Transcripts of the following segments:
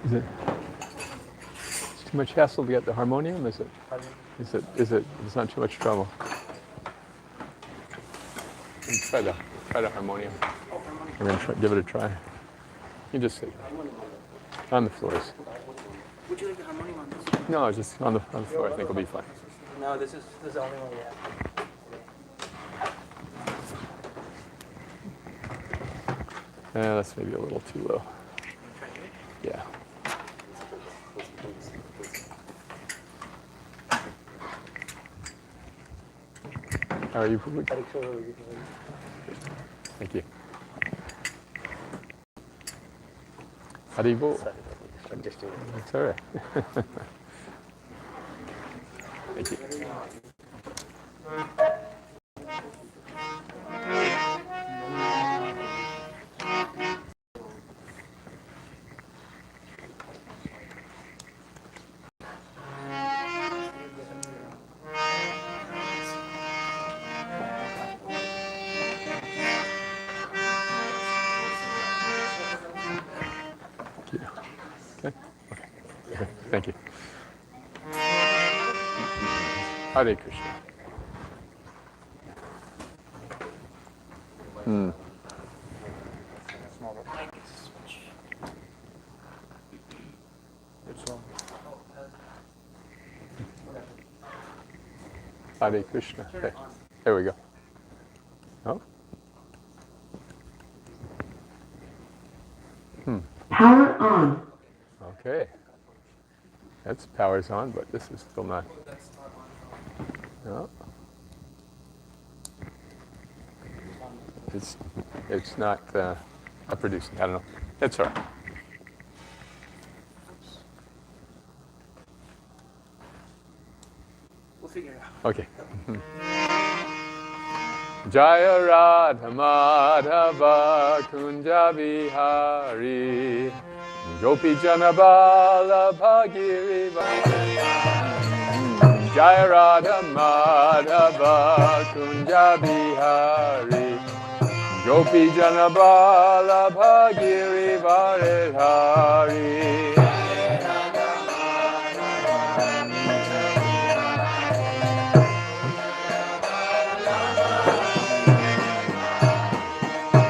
Is it too much hassle to get the harmonium? Is it? It's not too much trouble. Try the harmonium. We're gonna give it a try. You just sit on the floors. Would you like the harmonium on this? No, just on the floor. I think it'll be fine. No, this is the only one we have. That's maybe a little too low. Yeah. How are you, Prabhu? Thank you. Haribo. That's all right. Thank you. Thank you. Hare Krishna. Hare Krishna. Okay. There we go. Oh. Power on. Okay. That's power's on, but this is still not. No. It's not producing. I don't know. It's all right. We'll figure it out. Okay. Jaya Radha Madhava Kunja Bihari Gopi Janabala Bhagiriva Jaya Radha Madhava Kunja Bihari Gopi Janabala Bhagiriva Hari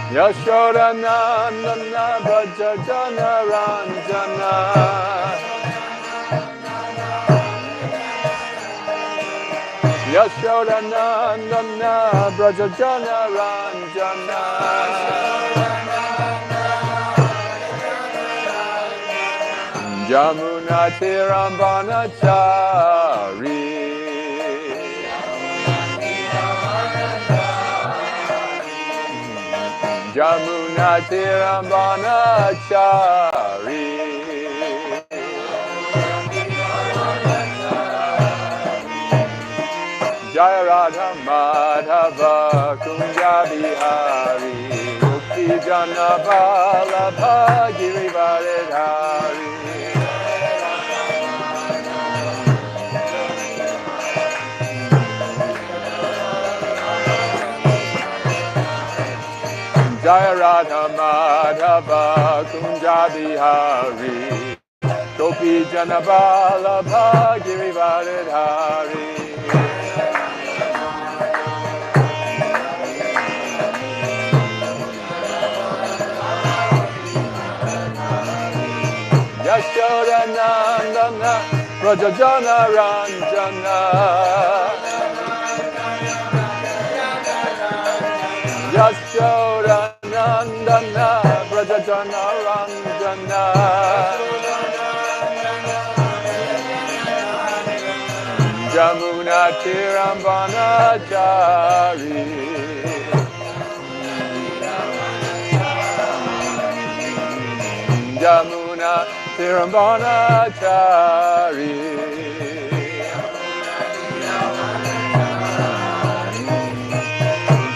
Yashoda Nandana Braja Jana Ranjana Yashoda Nandana Braja Jana Ranjana Jamuna Tirambana Chari Jamuna Tirambana Chari Jaya Radha Madhava Kunja Bihari Gopi Janabala Bhagiriva Hari Jaya Radha Madhava Kunja Bihari Gopi Janabala Bhagiriva Hari Yashoda Nandana Braja Jana Ranjana Yashoda Nandana Braja Jana Ranjana Jamuna Tirambana Chari Jamuna Tirambana Chari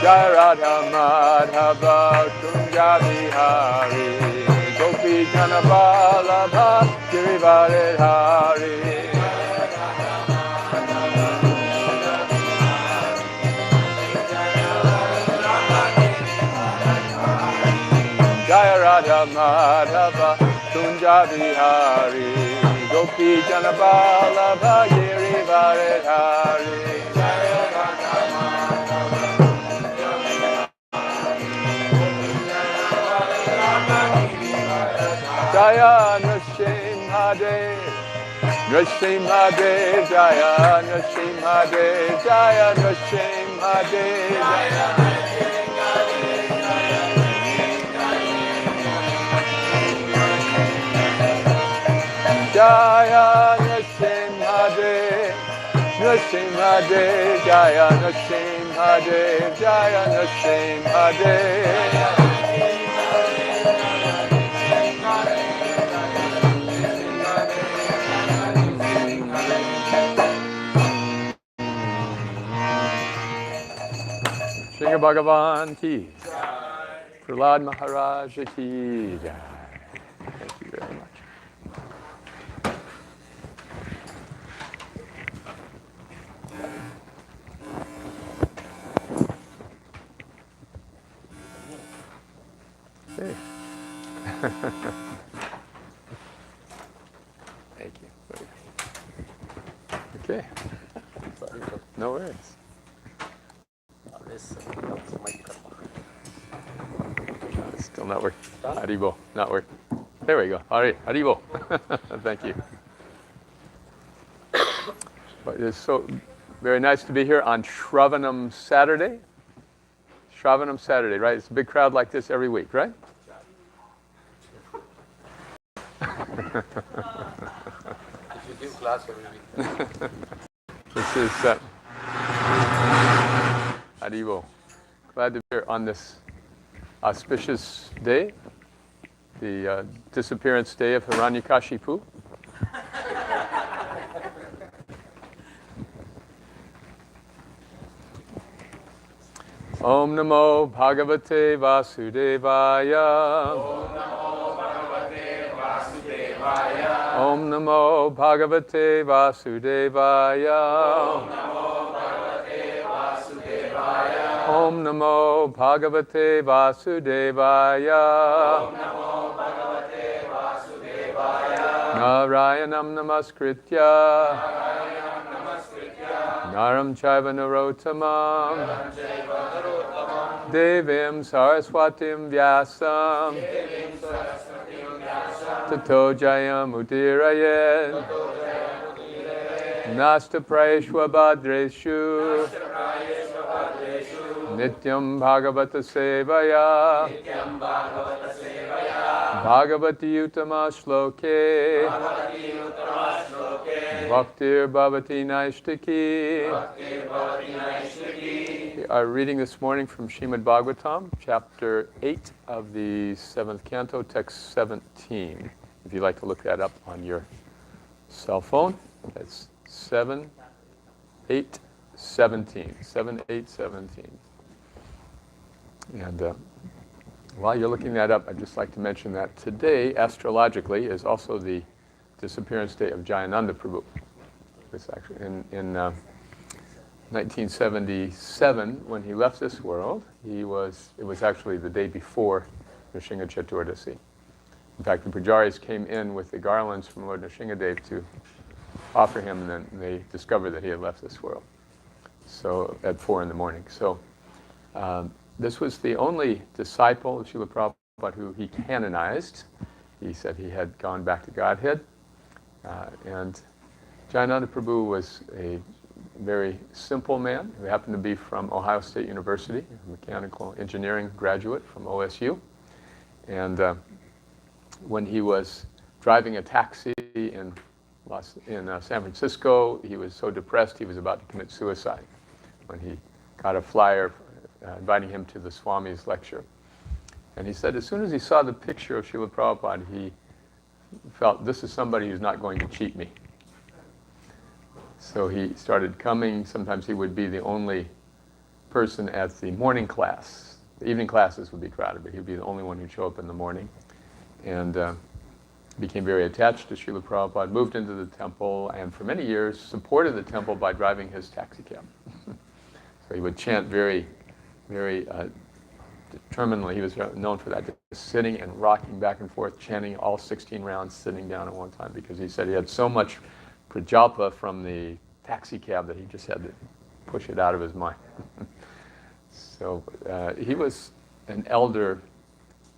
Jaya Radha Madhava Kunja Bihari Gopi Janabala Bhagiriva Hari Jaya Radha Madhava Kunja Vihari, Gopi Janabala Giri Varadhari. Jaya Nrsimha, Nrsimha, Jaya Nrsimha, Jaya Nrsimha, Jaya. Jaya Nrsimha, Nrsimha, Jaya Nrsimha, Jaya Nrsimha. Sringa Bhagavan ki, Prahlad Maharaj ki jai. Thank you very much. Hey. Thank you. Okay. No worries. Still not working. Haribo, not working. There we go. Haribo. Thank you. But it's so very nice to be here on Shravanam Saturday. Shravanam Saturday, right? It's a big crowd like this every week, right? If you give class every week. This is Haribo. Glad to be here on this auspicious day, the disappearance day of Hiranyakashipu. Om Namo Bhagavate Vasudevaya. Om Namo Bhagavate Vasudevaya. Om Namo Bhagavate Vasudevaya. Narayanam Namaskritya. Naram Chaiva Narottamam. Devim Saraswatim Vyasam. Tato Jayam Udirayet. Nasta Prayeshwa Bhadreshu. Nityam Bhagavata Sevaya. Bhagavati Uttama Shloke. Bhaktir Bhavati Naishtaki. We are reading this morning from Srimad Bhagavatam, chapter 8 of the 7th canto, text 17. If you'd like to look that up on your cell phone, that's 7, 8, 17. 7, 8, 17. And while you're looking that up, I'd just like to mention that today, astrologically, is also the disappearance day of Jayananda Prabhu. It's actually in 1977, when he left this world, it was actually the day before Nrsimha Chaturdasi. In fact, the pujaris came in with the garlands from Lord Nrsimhadev to offer him, and then they discovered that he had left this world. So at 4 in the morning. So this was the only disciple of Srila Prabhupada who he canonized. He said he had gone back to Godhead. And Jayananda Prabhu was a very simple man who happened to be from Ohio State University, a mechanical engineering graduate from OSU. And when he was driving a taxi in San Francisco, he was so depressed he was about to commit suicide when he got a flyer inviting him to the Swami's lecture. And he said as soon as he saw the picture of Srila Prabhupada, he felt, this is somebody who's not going to cheat me. So he started coming. Sometimes he would be the only person at the morning class. The evening classes would be crowded, but he'd be the only one who'd show up in the morning. And became very attached to Srila Prabhupada, moved into the temple, and for many years supported the temple by driving his taxi cab. So he would chant very, very determinedly, he was known for that, just sitting and rocking back and forth, chanting all 16 rounds, sitting down at one time, because he said he had so much prajalpa from the taxi cab that he just had to push it out of his mind. So he was an elder,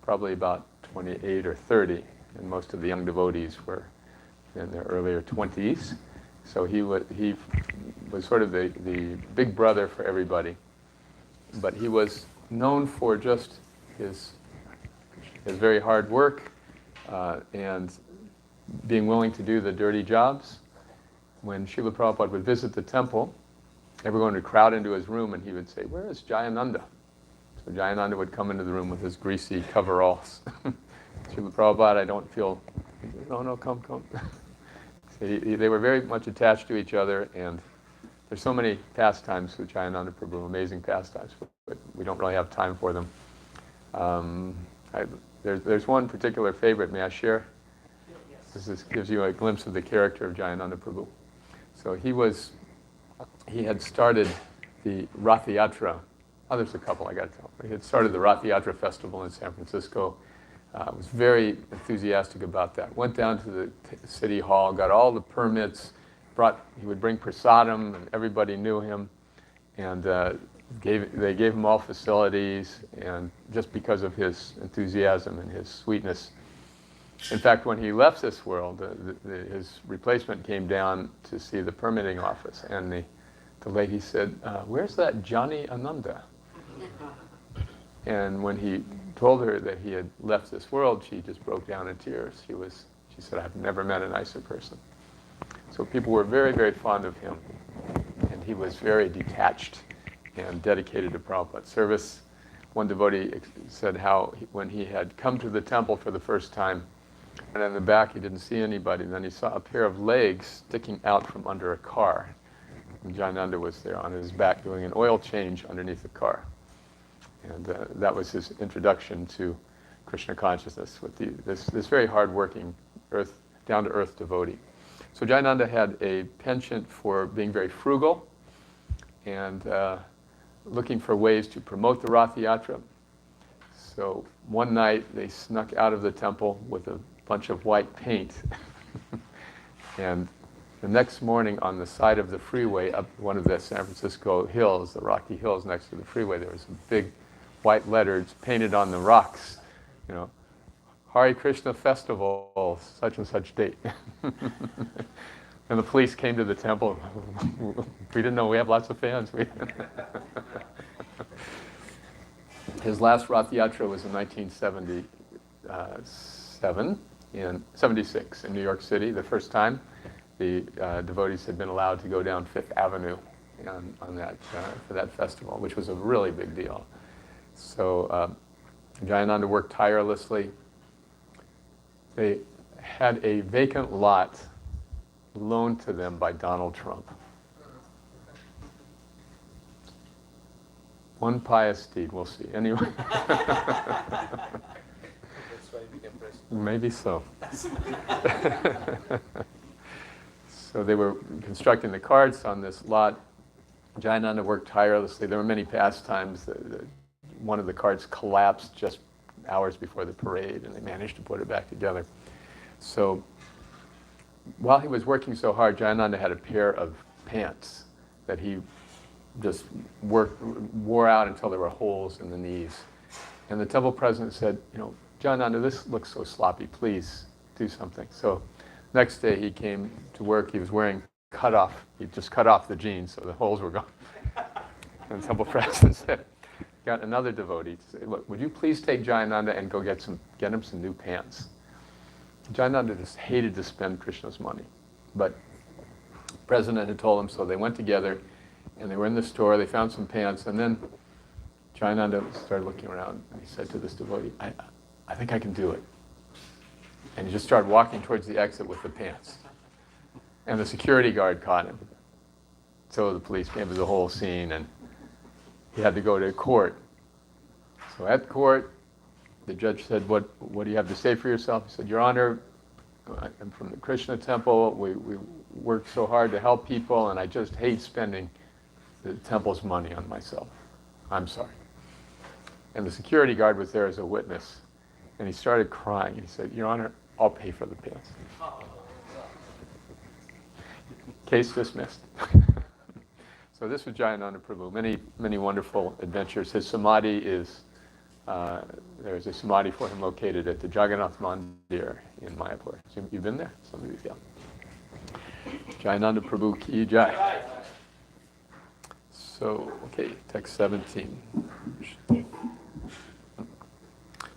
probably about 28 or 30, and most of the young devotees were in their earlier 20s. So he was sort of the big brother for everybody. But he was known for just his very hard work and being willing to do the dirty jobs. When Srila Prabhupada would visit the temple, everyone would crowd into his room and he would say, "Where is Jayananda?" So Jayananda would come into the room with his greasy coveralls. Srila Prabhupada, I don't feel, no, come. So they were very much attached to each other, and there's so many pastimes with Jayananda Prabhu, amazing pastimes, but we don't really have time for them. There's one particular favorite. May I share? Yes. This gives you a glimpse of the character of Jayananda Prabhu. So he had started the Rath Yatra. Oh, there's a couple I got to tell. He had started the Rath Yatra festival in San Francisco. Was very enthusiastic about that. Went down to the city hall, got all the permits, he would bring prasadam, and everybody knew him, and they gave him all facilities, and just because of his enthusiasm and his sweetness. In fact, when he left this world, his replacement came down to see the permitting office, and the lady said, "Where's that Johnny Ananda?" And when he told her that he had left this world, she just broke down in tears. She said, "I've never met a nicer person." So people were very, very fond of him, and he was very detached and dedicated to Prabhupada's service. One devotee said how when he had come to the temple for the first time, and in the back he didn't see anybody, and then he saw a pair of legs sticking out from under a car. And Jayananda was there on his back doing an oil change underneath the car. And that was his introduction to Krishna consciousness with this very hard-working, down-to-earth devotee. So Jayananda had a penchant for being very frugal and looking for ways to promote the Rath Yatra. So one night they snuck out of the temple with a bunch of white paint. And the next morning on the side of the freeway up one of the San Francisco hills, the rocky hills next to the freeway, there was a big white letters painted on the rocks, Hare Krishna Festival, such and such date. And the police came to the temple. We didn't know we have lots of fans. His last Rath Yatra was in 1976 in New York City. The first time the devotees had been allowed to go down Fifth Avenue on that for that festival, which was a really big deal. So Jayananda worked tirelessly. They had a vacant lot loaned to them by Donald Trump. One pious deed, we'll see. Anyway. That's why we became president. Maybe so. So they were constructing the carts on this lot. Jayananda worked tirelessly. There were many pastimes. One of the carts collapsed just hours before the parade, and they managed to put it back together. So while he was working so hard, Jayananda had a pair of pants that he just wore out until there were holes in the knees. And the temple president said, "Jayananda, this looks so sloppy. Please do something." So next day he came to work. He was wearing he just cut off the jeans, so the holes were gone. And the temple president said, got another devotee to say, "Look, would you please take Jayananda and go get him some new pants?" Jayananda just hated to spend Krishna's money. But the president had told him, so they went together, and they were in the store. They found some pants, and then Jayananda started looking around, and he said to this devotee, I think I can do it. And he just started walking towards the exit with the pants. And the security guard caught him. So the police came to the whole scene, and he had to go to court. So at court, the judge said, what do you have to say for yourself? He said, "Your Honor, I'm from the Krishna temple. We work so hard to help people, and I just hate spending the temple's money on myself. I'm sorry." And the security guard was there as a witness. And he started crying. He said, Your Honor, I'll pay for the pants. Case dismissed. So this was Jayananda Prabhu. Many, many wonderful adventures. His samadhi is, there's a samadhi for him located at the Jagannath Mandir in Mayapur. So you've been there? Some of you, yeah. Jayananda Prabhu ki jai. So, okay, text 17.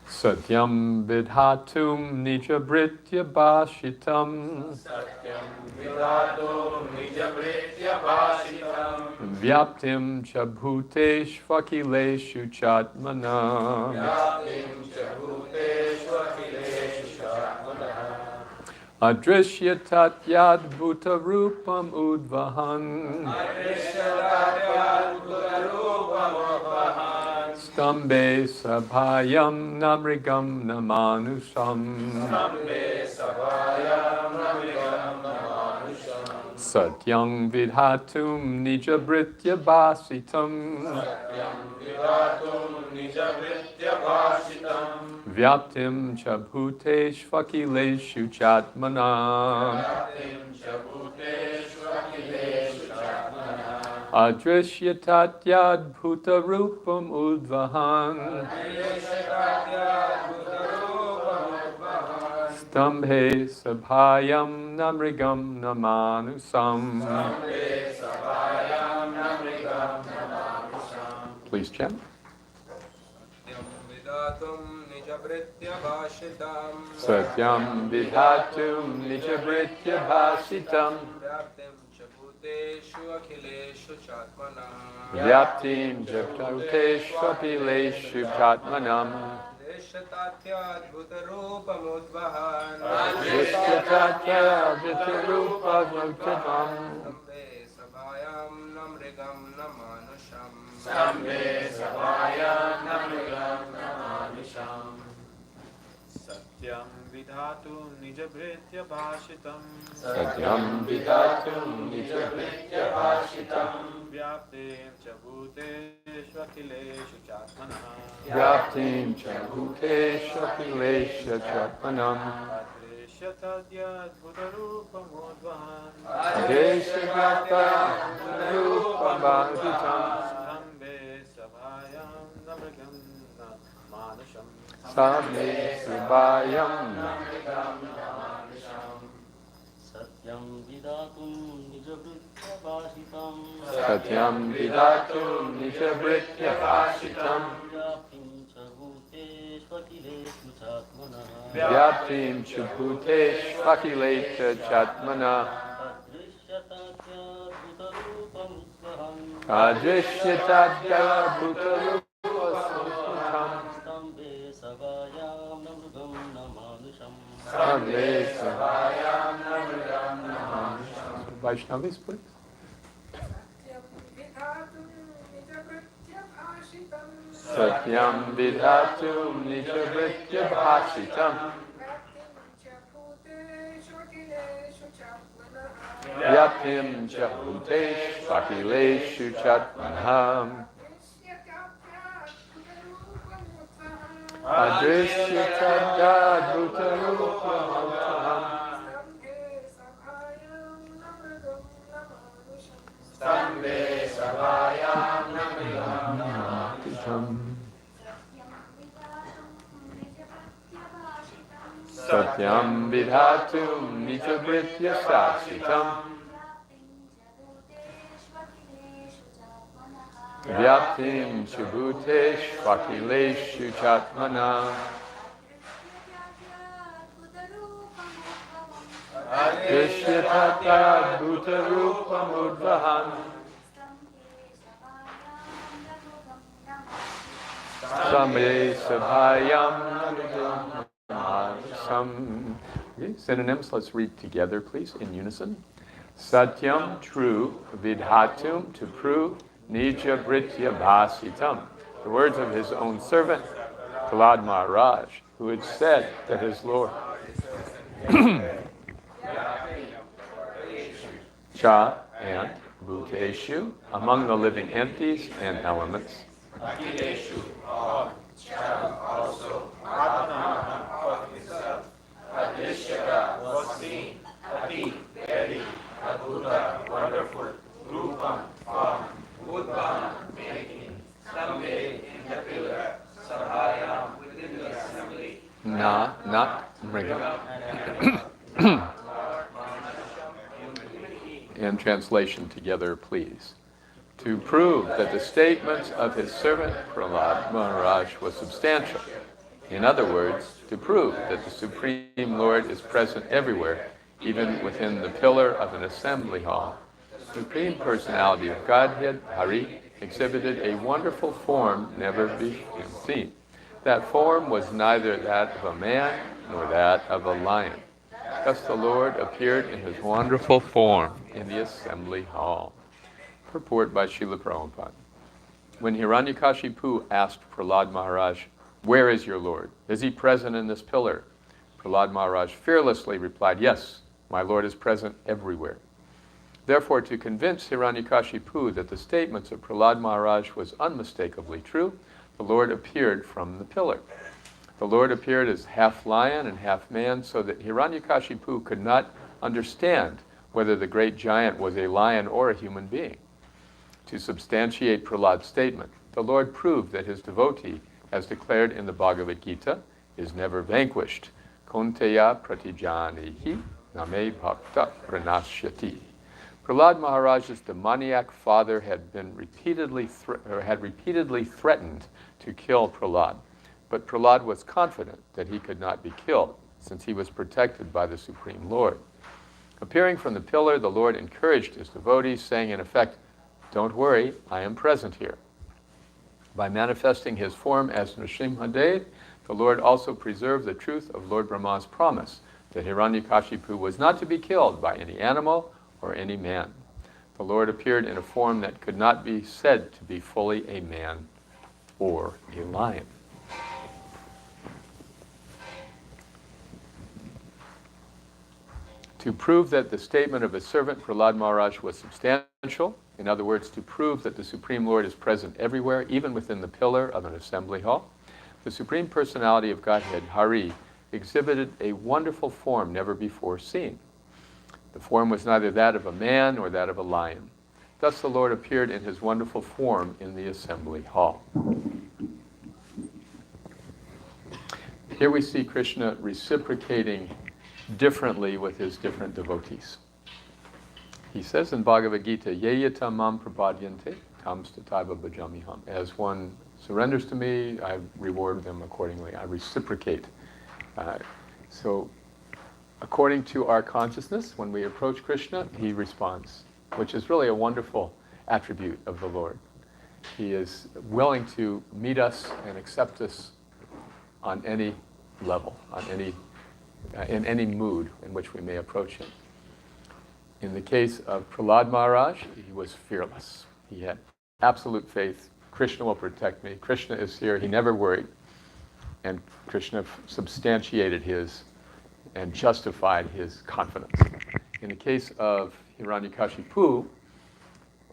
Satyam vidhatum nija britya bhashitam. Satyam vidhatum nija britya bhashitam. Vyaptim cha bhutesh vakileshu chatmana. Vyaptim cha bhutesh vakileshu chatmana. Adrishyatat yad bhuta rupam udvahan. Adrishyatat bhuta rupam udvahan. Stambe sabhayam namrigam namanusam. Stambe sabhayam namrigam namanusam. Satyam vidhatum nija britya bhasitam. Satyam vidhatum nija britya bhashitam. Vyaptim cha bhutesh vakileshu chatmana. Vyaptim cha bhutesh vakileshu chatmana. Adrishyatat yad bhuta rupam udvahan. Adrishyatat yad bhuta rupam udvahan. Stambhe sabhayam namrigam namanusam. Stambe sabhayam namrigam namanusam. Please chant. Satyam vidhatum nija britya bhasitam. Vyaptim jabhuteshu apileshu chatmanam. Adrishyatatya vitarupam. Stambe sabhayam namrigam namanusam. Satyam vidhatum nija britya bhashitam. Satyam vidhatum nija britya bhasitam. Vyaptim cha bhuteshu akileshu chatmanah. Vyaptim cha bhuteshu apileshu chatmanam. Adrishyatat bhutarupam udvahan. Adrishyatatya rupam bhasitam. Stambe sabhayam namrigam namanusam. Stambe sabhayam. Satyam vidhatum nija britya bhashitam. Satyam vidhatum nija britya bhasitam. Vyaptim cha bhutesh vakileshu chatmana. Vyaptim cha bhutesh vakileshu chatmana. Adrishyatatya bhutarupam udvahan. Adrishyatatya bhutarupam. Stambe sabhayam namrugam namanusam. Stambe sabhayam namrigam namanusam. Vaishnavis, please. Satyam vidhatum nija britya bhasitam. Vyaptim cha bhutesh vakileshu chatmanam. Adrishyatatya bhutarupam udvahan. Stambe sabhayam namrigam namanusam. Satyam vidhatum nija britya sasitam. Vyaptim cha bhutesh vakileshu chatmana. Adrishyatatya bhutarupam udvahan. Stambe sabhayam namrigam namanusam. Okay, synonyms, let's read together, please, in unison. Satyam, true, vidhatum, to prove, nija britya bhasitam, the words of his own servant, Prahlad Maharaj, who had said that his Lord, Cha and Bhuteshu, among the living entities and elements, In translation together, please. To prove that the statements of his servant Prahlad Maharaj was substantial. In other words, to prove that the Supreme Lord is present everywhere, even within the pillar of an assembly hall. The Supreme Personality of Godhead, Hari, exhibited a wonderful form never before seen. That form was neither that of a man nor that of a lion. Thus the Lord appeared in his wonderful form in the assembly hall. Purport by Srila Prabhupada. When Hiranyakashipu asked Prahlad Maharaj, "Where is your Lord? Is he present in this pillar?" Prahlad Maharaj fearlessly replied, "Yes, my Lord is present everywhere." Therefore, to convince Hiranyakashipu that the statements of Prahlad Maharaj was unmistakably true, the Lord appeared from the pillar. The Lord appeared as half lion and half man, so that Hiranyakashipu could not understand whether the great giant was a lion or a human being. To substantiate Prahlad's statement, the Lord proved that his devotee, as declared in the Bhagavad Gita, is never vanquished. Konteya pratijanihi name bhakta pranashyati. Prahlad Maharaj's demoniac father had repeatedly threatened to kill Prahlad, but Prahlad was confident that he could not be killed, since he was protected by the Supreme Lord. Appearing from the pillar, the Lord encouraged his devotees, saying in effect, "Don't worry, I am present here." By manifesting his form as Nrsimha, the Lord also preserved the truth of Lord Brahma's promise that Hiranyakashipu was not to be killed by any animal or any man. The Lord appeared in a form that could not be said to be fully a man or a lion. To prove that the statement of his servant Prahlad Maharaj was substantial, in other words, to prove that the Supreme Lord is present everywhere, even within the pillar of an assembly hall, the Supreme Personality of Godhead, Hari, exhibited a wonderful form never before seen. The form was neither that of a man nor that of a lion. Thus the Lord appeared in his wonderful form in the assembly hall. Here we see Krishna reciprocating differently with his different devotees. He says in Bhagavad Gita, "Yeyata mam prapadyante tam stataiva bhajamiham." As one surrenders to me, I reward them accordingly. I reciprocate. So, according to our consciousness, when we approach Krishna, he responds, which is really a wonderful attribute of the Lord. He is willing to meet us and accept us on any level, in any mood in which we may approach him. In the case of Prahlad Maharaj, he was fearless. He had absolute faith. Krishna will protect me. Krishna is here. He never worried. And Krishna substantiated his and justified his confidence. In the case of Hiranyakashipu,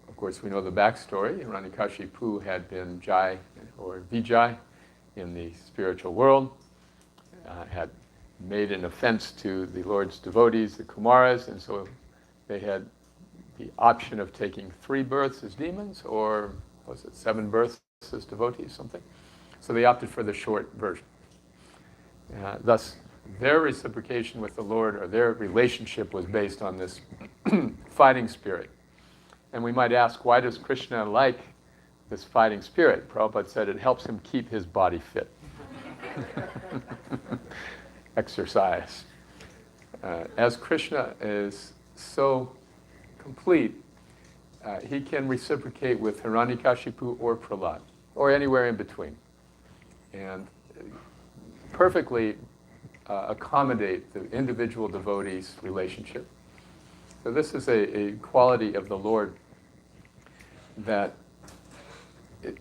of course we know the backstory. Hiranyakashipu had been Jai or Vijay in the spiritual world, had made an offense to the Lord's devotees, the Kumaras, and so they had the option of taking 3 births as demons, or was it 7 births as devotees, something? So they opted for the short version. Thus, their reciprocation with the Lord, or their relationship, was based on this fighting spirit. And we might ask, why does Krishna like this fighting spirit? Prabhupada said it helps him keep his body fit. Exercise. As Krishna is so complete, he can reciprocate with Hiranyakashipu or Prahlad, or anywhere in between, and perfectly accommodate the individual devotee's relationship. So this is a quality of the Lord that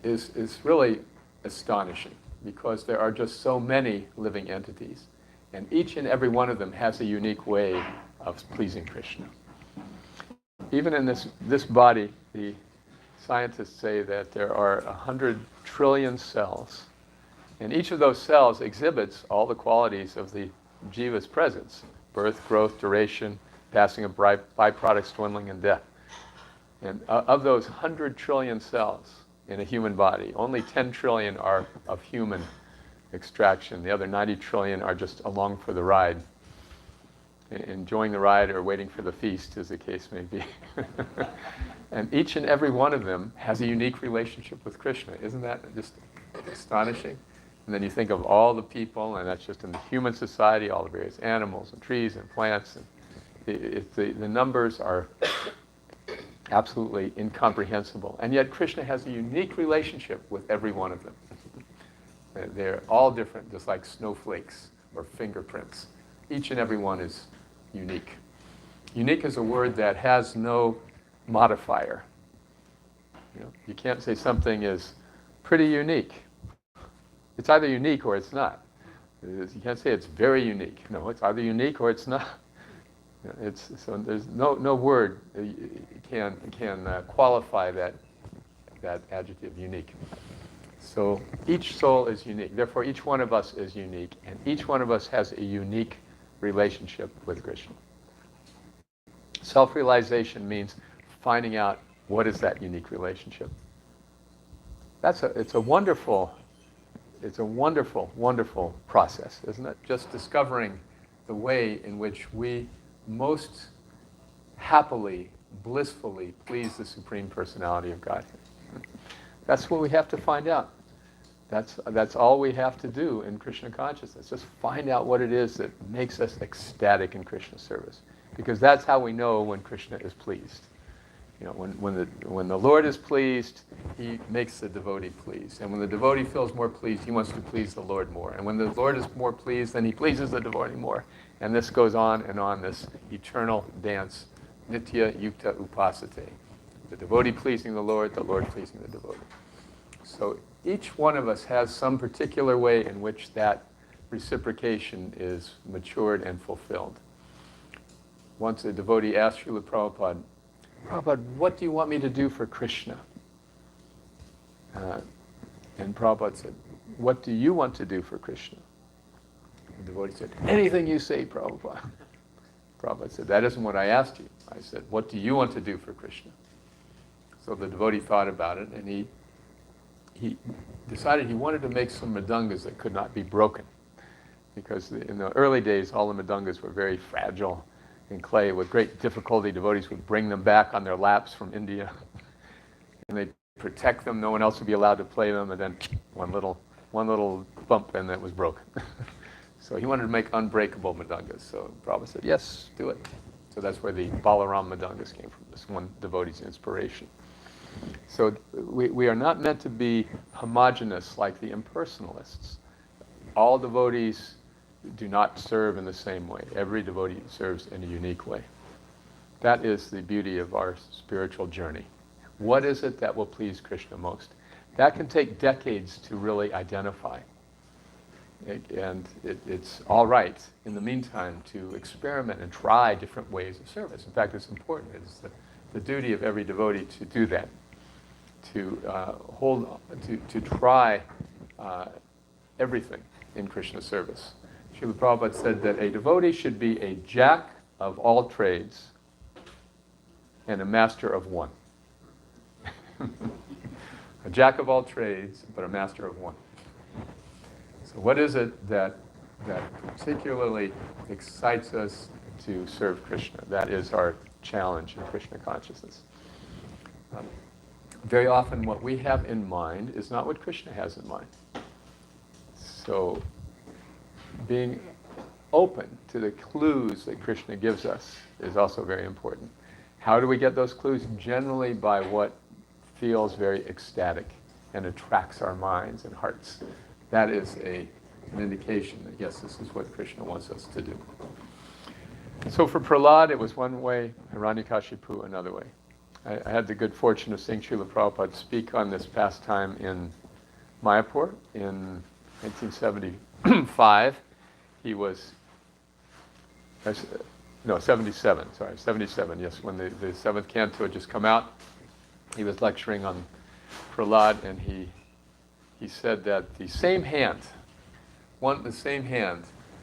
is really astonishing, because there are just so many living entities, and each and every one of them has a unique way of pleasing Krishna. Even in this body, the scientists say that there are 100 trillion cells, and each of those cells exhibits all the qualities of the jiva's presence: birth, growth, duration, passing of byproducts, dwindling, and death. And of those 100 trillion cells in a human body, only 10 trillion are of human extraction. The other 90 trillion are just along for the ride, enjoying the ride or waiting for the feast, as the case may be. And each and every one of them has a unique relationship with Krishna. Isn't that just astonishing? And then you think of all the people, and that's just in the human society, all the various animals and trees and plants. And the numbers are absolutely incomprehensible. And yet Krishna has a unique relationship with every one of them. They're all different, just like snowflakes or fingerprints. Each and every one is unique. Unique is a word that has no modifier. You can't say something is pretty unique. It's either unique or it's not. You can't say it's very unique. No, it's either unique or it's not. So there's no word can qualify that adjective, unique. So each soul is unique. Therefore, each one of us is unique, and each one of us has a unique relationship with Krishna. Self-realization means finding out what is that unique relationship. It's a wonderful, wonderful process, isn't it? Just discovering the way in which we most happily, blissfully please the Supreme Personality of Godhead. That's what we have to find out. That's all we have to do in Krishna consciousness. Just find out what it is that makes us ecstatic in Krishna service. Because that's how we know when Krishna is pleased. When the Lord is pleased, he makes the devotee pleased. And when the devotee feels more pleased, he wants to please the Lord more. And when the Lord is more pleased, then he pleases the devotee more. And this goes on, this eternal dance, nitya yukta upasate. The devotee pleasing the Lord pleasing the devotee. So each one of us has some particular way in which that reciprocation is matured and fulfilled. Once a devotee asked Srila Prabhupada, "Prabhupada, what do you want me to do for Krishna?" And Prabhupada said, "What do you want to do for Krishna?" The devotee said, "Anything you say, Prabhupada." Prabhupada said, "That isn't what I asked you. I said, what do you want to do for Krishna?" So the devotee thought about it, and he decided he wanted to make some mridungas that could not be broken. Because in the early days, all the mridungas were very fragile in clay. With great difficulty, devotees would bring them back on their laps from India. And they'd protect them. No one else would be allowed to play them. And then one little bump, and it was broken. So he wanted to make unbreakable mridungas. So Prabhupada said, "Yes, do it." So that's where the Balaram mridungas came from, this one devotee's inspiration. So we are not meant to be homogeneous like the impersonalists. All devotees do not serve in the same way. Every devotee serves in a unique way. That is the beauty of our spiritual journey. What is it that will please Krishna most? That can take decades to really identify. It's all right, in the meantime, to experiment and try different ways of service. In fact, it's important. It's the duty of every devotee to do that, to try everything in Krishna service. Srila Prabhupada said that a devotee should be a jack of all trades and a master of one. A jack of all trades, but a master of one. So what is it that particularly excites us to serve Krishna? That is our challenge in Krishna consciousness. Very often what we have in mind is not what Krishna has in mind. So being open to the clues that Krishna gives us is also very important. How do we get those clues? Generally by what feels very ecstatic and attracts our minds and hearts. That is an indication that, yes, this is what Krishna wants us to do. So for Prahlad, it was one way, Hiranyakashipu another way. I had the good fortune of seeing Srila Prabhupada speak on this pastime in Mayapur in 1975. He was, 77, yes, when the seventh canto had just come out. He was lecturing on Prahlad, and he said that the same hand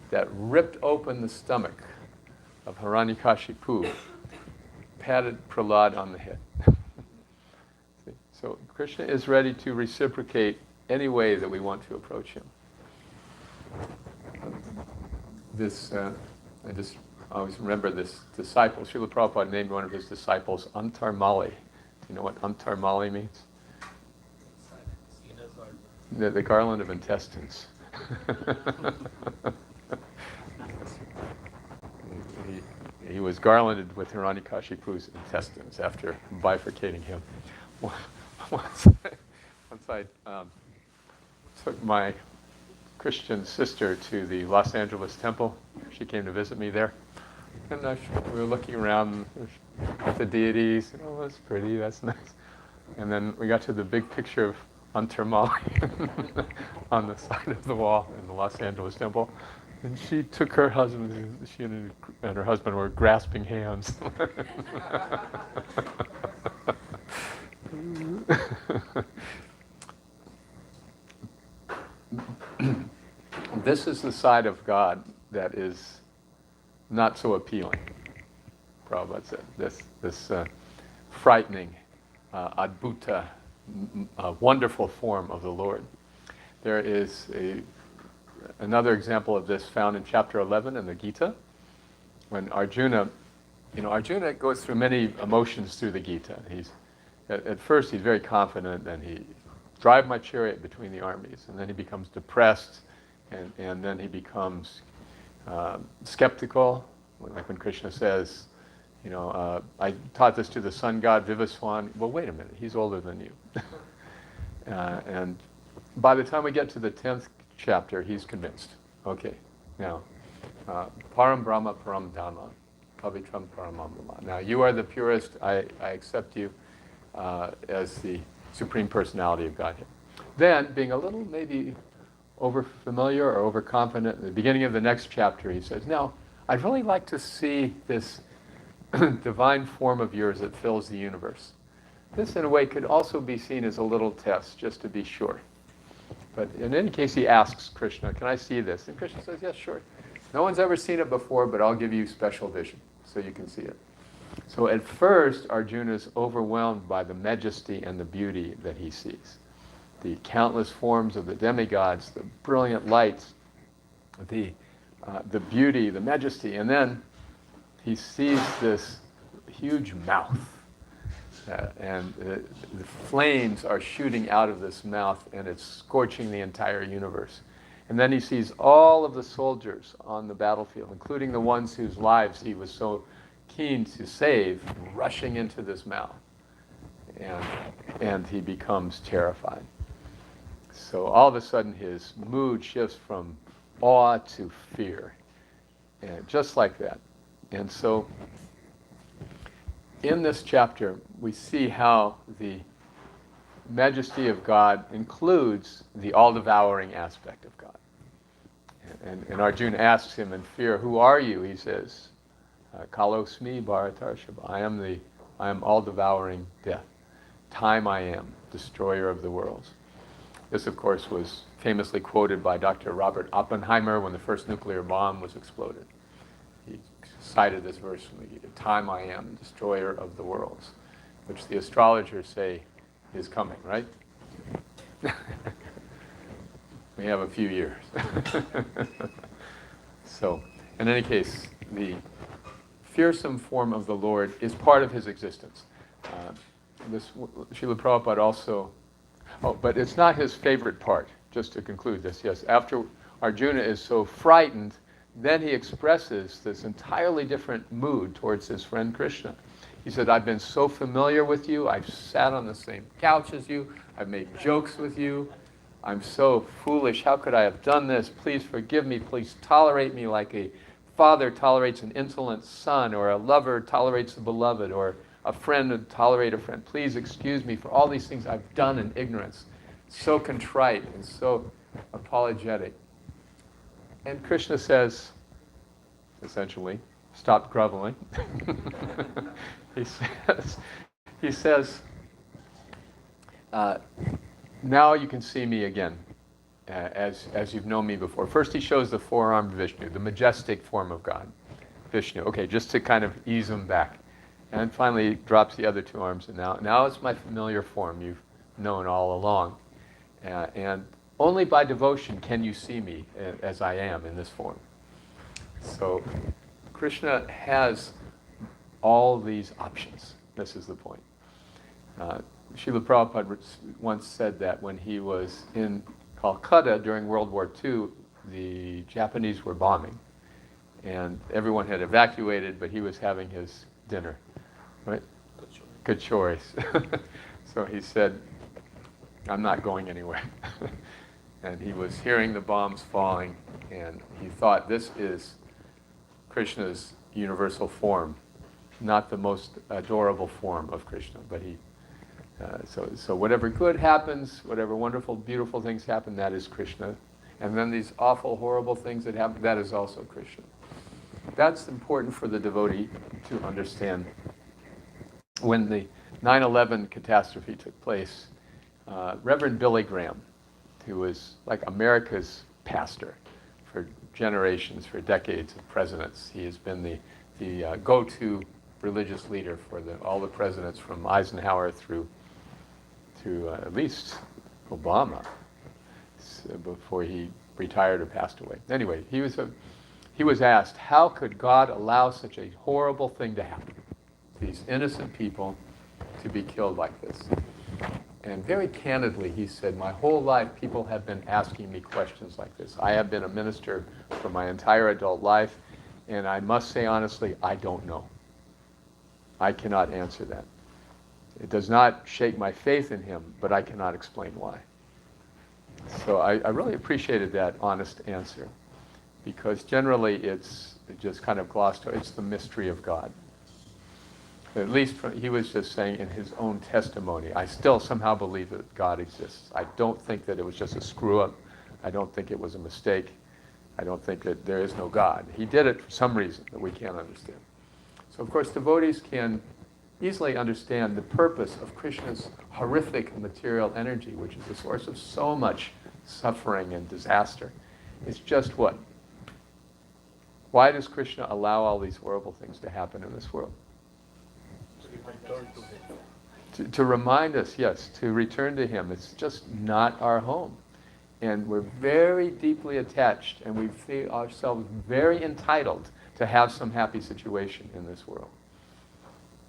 that ripped open the stomach of Hiranyakashipu patted Prahlad on the head. So Krishna is ready to reciprocate any way that we want to approach him. this, I just always remember this disciple. Srila Prabhupada named one of his disciples Antarmali. Do you know what Antarmali means? The garland of intestines. he was garlanded with Hiranyakashipu's intestines after bifurcating him. Once I took my Christian sister to the Los Angeles temple. She came to visit me there. And we were looking around at the deities. Oh, that's pretty, that's nice. And then we got to the big picture of Antarmali on the side of the wall in the Los Angeles temple. And she took her husband, she and her husband were grasping hands. This is the side of God that is not so appealing, Prabhupada said. This frightening, adbhuta, wonderful form of the Lord. There is another example of this found in chapter 11 in the Gita, when Arjuna goes through many emotions through the Gita. At first he's very confident, and he drive my chariot between the armies, and then he becomes depressed, and then he becomes skeptical, like when Krishna says, I taught this to the sun god Vivaswan. Well, wait a minute, he's older than you. And by the time we get to the 10th chapter, he's convinced. Okay, now, Param Brahma Param Dhamma, Pavitram Paramamama. Now, you are the purest, I accept you as the Supreme Personality of Godhead. Then, being a little maybe over-familiar or overconfident, in the beginning of the next chapter, he says, now, I'd really like to see this divine form of yours that fills the universe. This, in a way, could also be seen as a little test, just to be sure. But in any case, he asks Krishna, can I see this? And Krishna says, yes, sure. No one's ever seen it before, but I'll give you special vision, so you can see it. So at first, Arjuna is overwhelmed by the majesty and the beauty that he sees. The countless forms of the demigods, the brilliant lights, the beauty, the majesty, and then he sees this huge mouth, and the flames are shooting out of this mouth, and it's scorching the entire universe. And then he sees all of the soldiers on the battlefield, including the ones whose lives he was so keen to save, rushing into this mouth, and he becomes terrified. So all of a sudden his mood shifts from awe to fear, and just like that. And so in this chapter we see how the majesty of God includes the all-devouring aspect of God. And Arjuna asks him in fear, who are you? He says, Kalosmi Bharatarshava. I am all-devouring death. Time I am, destroyer of the worlds. This, of course, was famously quoted by Dr. Robert Oppenheimer when the first nuclear bomb was exploded. He cited this verse from the Gita, time I am, destroyer of the worlds, which the astrologers say is coming, right? We have a few years. So, in any case, the fearsome form of the Lord is part of his existence. Srila Prabhupada also, but it's not his favorite part, just to conclude this. Yes, after Arjuna is so frightened, then he expresses this entirely different mood towards his friend Krishna. He said, I've been so familiar with you, I've sat on the same couch as you, I've made jokes with you, I'm so foolish, how could I have done this? Please forgive me, please tolerate me like a father tolerates an insolent son, or a lover tolerates the beloved, or a friend would tolerate a friend. Please excuse me for all these things I've done in ignorance. So contrite and so apologetic. And Krishna says, essentially, stop groveling. He says, now you can see me again, as you've known me before. First he shows the four-armed Vishnu, the majestic form of God, Vishnu. Okay, just to kind of ease him back. And finally he drops the other two arms, and now it's my familiar form you've known all along. And only by devotion can you see me as I am in this form. So Krishna has all these options. This is the point. Srila Prabhupada once said that when he was in Calcutta during World War II, the Japanese were bombing. And everyone had evacuated, but he was having his dinner, right? Good choice. So he said, I'm not going anywhere. And he was hearing the bombs falling, and he thought, this is Krishna's universal form, not the most adorable form of Krishna, but he, so whatever good happens, whatever wonderful, beautiful things happen, that is Krishna. And then these awful, horrible things that happen, that is also Krishna. That's important for the devotee to understand. When the 9/11 catastrophe took place, Reverend Billy Graham, who was like America's pastor for generations, for decades of presidents, he has been the go-to religious leader for all the presidents from Eisenhower through at least Obama, before he retired or passed away. Anyway, he was asked, how could God allow such a horrible thing to happen? These innocent people to be killed like this. And very candidly, he said, my whole life people have been asking me questions like this. I have been a minister for my entire adult life, and I must say honestly, I don't know. I cannot answer that. It does not shake my faith in him, but I cannot explain why. So I really appreciated that honest answer, because generally it's just kind of glossed over. It's the mystery of God. At least he was just saying in his own testimony, I still somehow believe that God exists. I don't think that it was just a screw-up. I don't think it was a mistake. I don't think that there is no God. He did it for some reason that we can't understand. So of course devotees can easily understand the purpose of Krishna's horrific material energy, which is the source of so much suffering and disaster. It's just what? Why does Krishna allow all these horrible things to happen in this world? To remind us, yes, to return to him. It's just not our home. And we're very deeply attached, and we feel ourselves very entitled to have some happy situation in this world.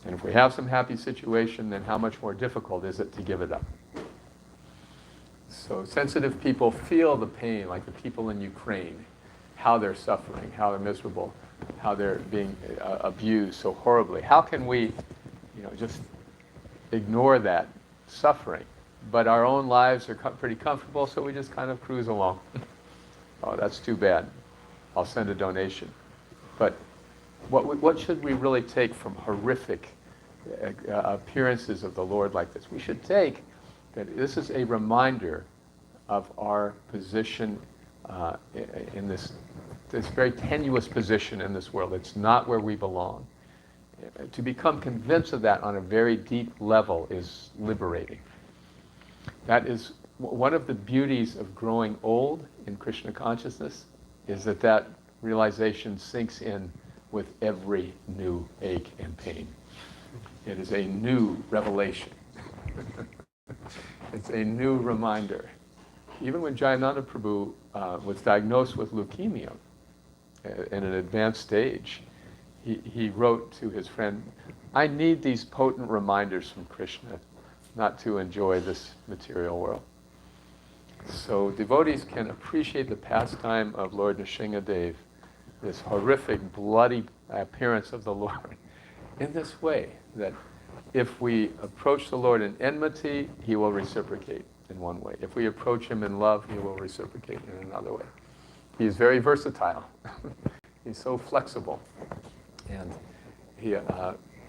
And if we have some happy situation, then how much more difficult is it to give it up? So sensitive people feel the pain, like the people in Ukraine, how they're suffering, how they're miserable, how they're being abused so horribly. How can we, just ignore that suffering? But our own lives are pretty comfortable, so we just kind of cruise along. Oh, that's too bad. I'll send a donation. But what should we really take from horrific appearances of the Lord like this? We should take that this is a reminder of our position in this very tenuous position in this world. It's not where we belong. To become convinced of that on a very deep level is liberating. That is one of the beauties of growing old in Krishna consciousness, is that realization sinks in with every new ache and pain. It is a new revelation. It's a new reminder. Even when Jayananda Prabhu was diagnosed with leukemia in an advanced stage, he wrote to his friend, I need these potent reminders from Krishna not to enjoy this material world. So devotees can appreciate the pastime of Lord Nrsimhadev, this horrific, bloody appearance of the Lord, in this way, that if we approach the Lord in enmity, he will reciprocate in one way. If we approach him in love, he will reciprocate in another way. He's very versatile. He's so flexible. And he,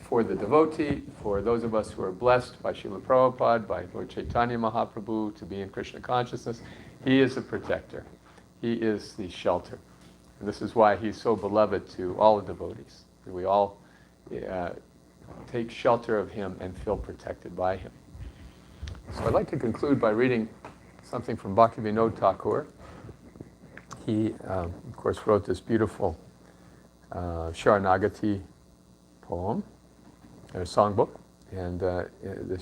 for the devotee, for those of us who are blessed by Srila Prabhupada, by Lord Chaitanya Mahaprabhu to be in Krishna consciousness, he is the protector. He is the shelter. And this is why he's so beloved to all the devotees. We all take shelter of him and feel protected by him. So I'd like to conclude by reading something from Bhaktivinoda Thakur. He, of course, wrote this beautiful Sharanagati poem, a songbook. And the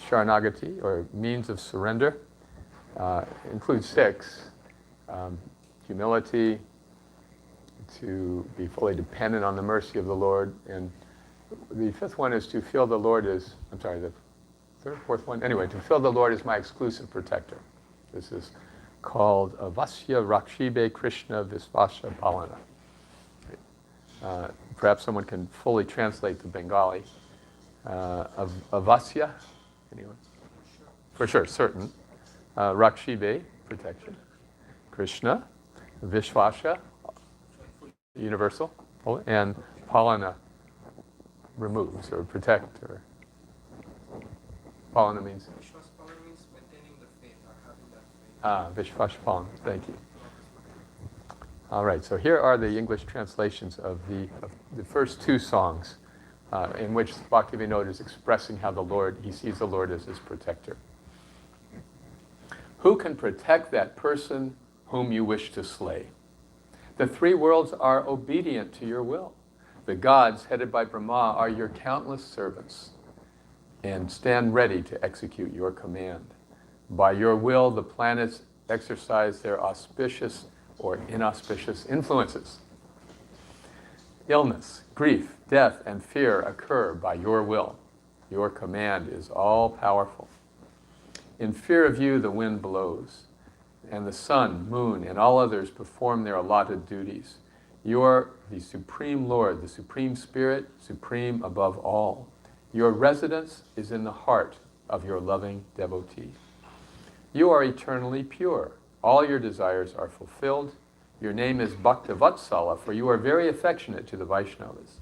Sharanagati, or means of surrender, includes 6. Humility, to be fully dependent on the mercy of the Lord. And the 5th one is to feel the Lord is, I'm sorry, the 3rd, 4th one? Anyway, to feel the Lord is my exclusive protector. This is called Vasya Rakshibe Krishna Visvasya Palana. Perhaps someone can fully translate the Bengali. Avasya, anyone? For sure, certain. Rakshibe, protection. Krishna, Vishvasya, universal. And Palana, removes or protect. Or Palana means? Vishwaspalana means maintaining the faith or having that faith. Vishvashpalan, thank you. All right, so here are the English translations of the first 2 songs in which Bhaktivinoda is expressing how he sees the Lord as his protector. Who can protect that person whom you wish to slay? The 3 worlds are obedient to your will. The gods, headed by Brahma, are your countless servants and stand ready to execute your command. By your will, the planets exercise their auspicious or inauspicious influences. Illness, grief, death, and fear occur by your will. Your command is all-powerful. In fear of you, the wind blows, and the sun, moon, and all others perform their allotted duties. You are the Supreme Lord, the Supreme Spirit, supreme above all. Your residence is in the heart of your loving devotee. You are eternally pure. All your desires are fulfilled. Your name is Bhaktavatsala, for you are very affectionate to the Vaishnavas.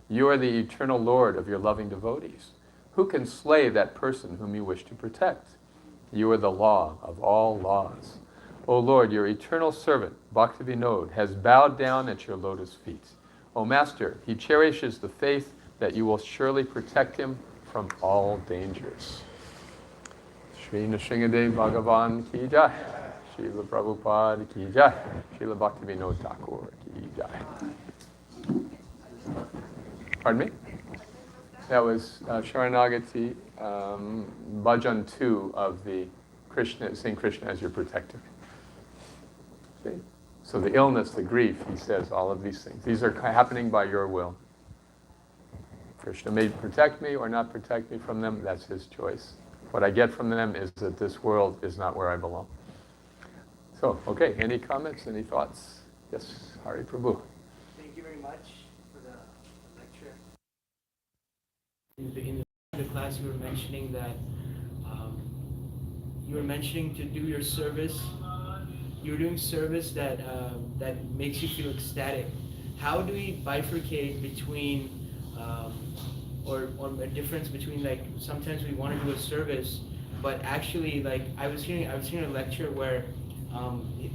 You are the eternal Lord of your loving devotees. Who can slay that person whom you wish to protect? You are the law of all laws. O Lord, your eternal servant, Bhaktivinoda, has bowed down at your lotus feet. O Master, he cherishes the faith that you will surely protect him from all dangers. Shri Nrsimha Bhagavan ki jai. Srila Prabhupada ki jai. Srila Bhaktivinoda Thakur ki jai. Pardon me? That was Sharanagati, Bhajan 2 of the Krishna, seeing Krishna as your protector. See? So the illness, the grief, he says all of these things. These are happening by your will. Krishna may protect me or not protect me from them, that's his choice. What I get from them is that this world is not where I belong. So, okay, any comments, any thoughts? Yes, Hare Prabhu. Thank you very much for the lecture. In the class, you were mentioning that to do your service. You were doing service that makes you feel ecstatic. How do we bifurcate between or a difference between, like, sometimes we want to do a service, but actually, like, I was hearing a lecture where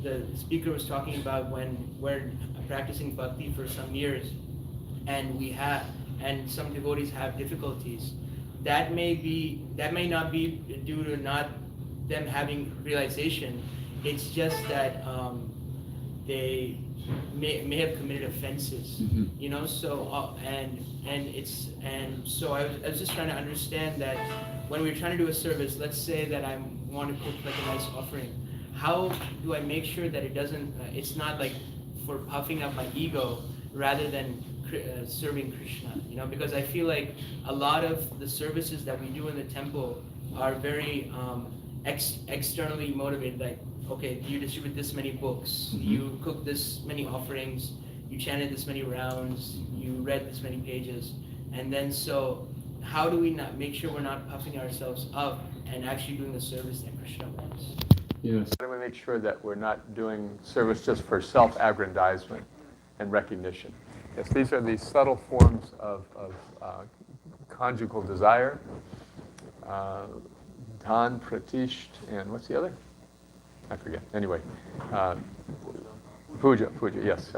the speaker was talking about when we're practicing bhakti for some years, and some devotees have difficulties. That may not be due to not them having realization. It's just that they may have committed offenses, you know. So so I was just trying to understand that when we're trying to do a service, let's say that I want to cook like a nice offering. How do I make sure that it doesn't? It's not like for puffing up my ego, rather than serving Krishna, you know, because I feel like a lot of the services that we do in the temple are very externally motivated, like, okay, you distribute this many books, you cook this many offerings, you chanted this many rounds, you read this many pages, and then so how do we not make sure we're not puffing ourselves up and actually doing the service that Krishna wants? Yes. How do we make sure that we're not doing service just for self-aggrandizement and recognition? Yes, these are the subtle forms of conjugal desire. Dhan, pratisht, and what's the other? I forget. Anyway, puja, yes.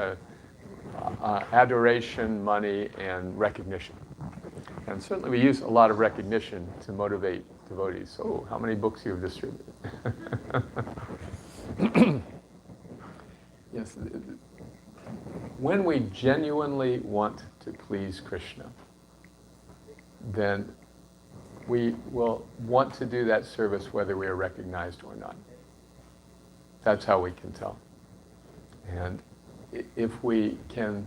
Adoration, money, and recognition. And certainly we use a lot of recognition to motivate devotees. Oh, how many books you have distributed. Yes. When we genuinely want to please Krishna, then we will want to do that service whether we are recognized or not. That's how we can tell. And if we can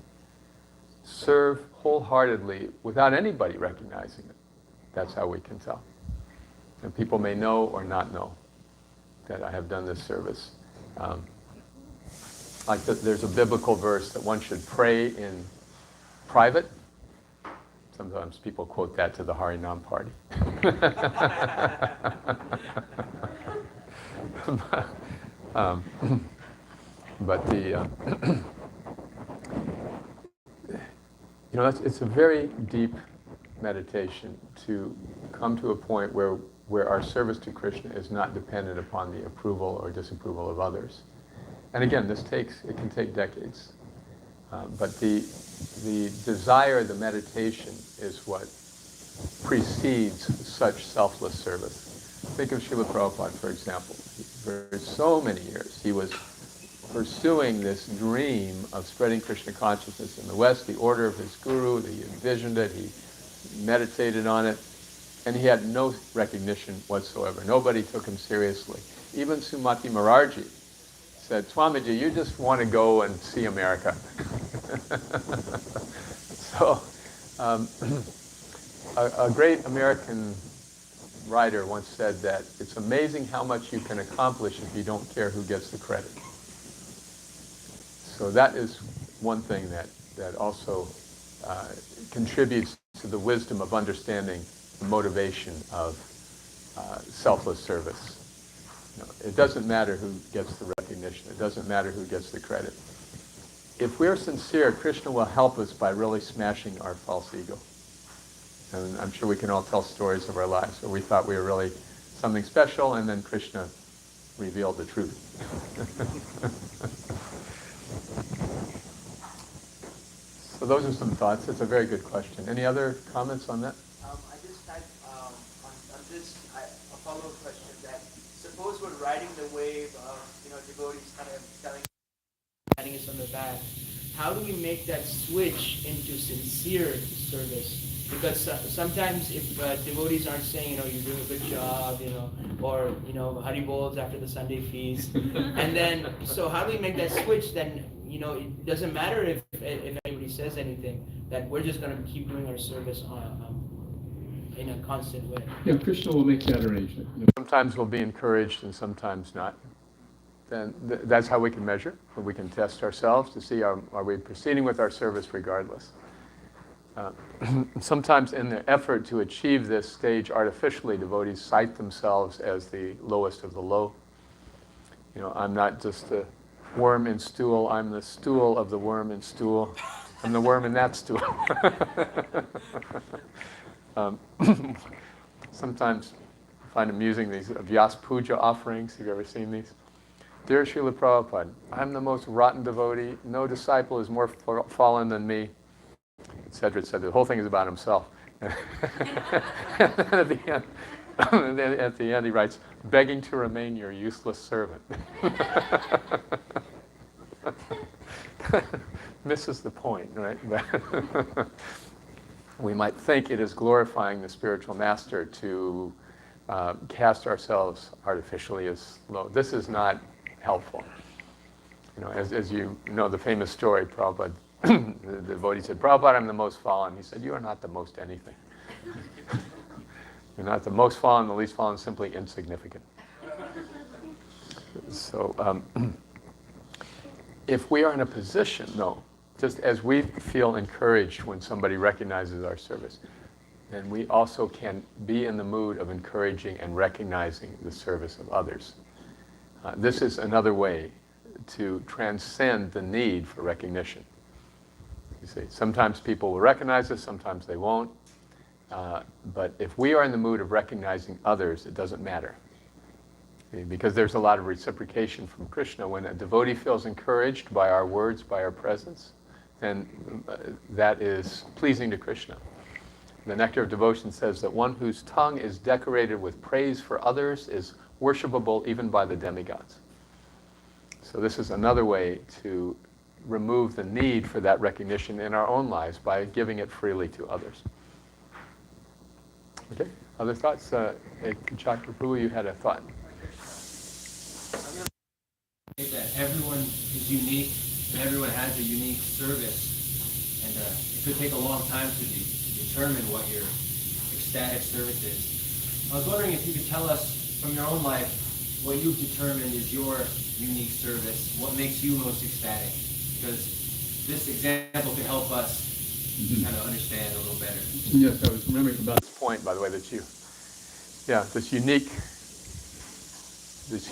serve wholeheartedly without anybody recognizing it, that's how we can tell. And people may know or not know that I have done this service. There's a biblical verse that one should pray in private. Sometimes people quote that to the Harinam party. But it's a very deep meditation to come to a point where our service to Krishna is not dependent upon the approval or disapproval of others. And again, it can take decades. But the desire, the meditation is what precedes such selfless service. Think of Srila Prabhupada, for example. For so many years, he was pursuing this dream of spreading Krishna consciousness in the West, the order of his guru, he envisioned it, he meditated on it, and he had no recognition whatsoever. Nobody took him seriously. Even Sumati Maharaj said, Swamiji, you just want to go and see America. So, a great American writer once said that it's amazing how much you can accomplish if you don't care who gets the credit. So that is one thing that also contributes to the wisdom of understanding the motivation of selfless service. It doesn't matter who gets the recognition. It doesn't matter who gets the credit. If we're sincere, Krishna will help us by really smashing our false ego. And I'm sure we can all tell stories of our lives where we thought we were really something special, and then Krishna revealed the truth. So those are some thoughts. It's a very good question. Any other comments on that? I just had on this a follow-up question that suppose we're riding the wave of devotees kind of patting us on the back. How do we make that switch into sincere service? Because sometimes if devotees aren't saying, you're doing a good job, or, Hari Bols after the Sunday feast, and then, so how do we make that switch then, it doesn't matter if anybody says anything, that we're just going to keep doing our service in a constant way? Yeah, Krishna will make that arrangement. Sometimes we'll be encouraged and sometimes not. Then that's how we can measure, or we can test ourselves to see are we proceeding with our service regardless. Sometimes in the effort to achieve this stage artificially, devotees cite themselves as the lowest of the low. I'm not just the worm in stool, I'm the stool of the worm in stool. I'm the worm in that stool. Sometimes I find amusing these Vyas Puja offerings. Have you ever seen these? Dear Srila Prabhupada, I'm the most rotten devotee. No disciple is more fallen than me, etc., etc. The whole thing is about himself. And then at the end he writes, begging to remain your useless servant. Misses the point, right? We might think it is glorifying the spiritual master to cast ourselves artificially as low. This is not helpful. As you know, the famous story, Prabhupada, the devotee said, Prabhupada, I'm the most fallen. He said, you are not the most anything. You're not the most fallen, the least fallen, simply insignificant. So if we are in a position, though, just as we feel encouraged when somebody recognizes our service, then we also can be in the mood of encouraging and recognizing the service of others. This is another way to transcend the need for recognition. You see, sometimes people will recognize us, sometimes they won't. But if we are in the mood of recognizing others, it doesn't matter. Okay? Because there's a lot of reciprocation from Krishna. When a devotee feels encouraged by our words, by our presence, then that is pleasing to Krishna. The Nectar of Devotion says that one whose tongue is decorated with praise for others is worshipable even by the demigods. So this is another way to remove the need for that recognition in our own lives by giving it freely to others. Okay, other thoughts? Chakra Prabhu, you had a thought. that everyone is unique and everyone has a unique service, and it could take a long time to determine what your ecstatic service is. I was wondering if you could tell us from your own life what you've determined is your unique service, what makes you most ecstatic, because this example could help us kind of understand a little better. Yes, I was remembering about this point, by the way, that this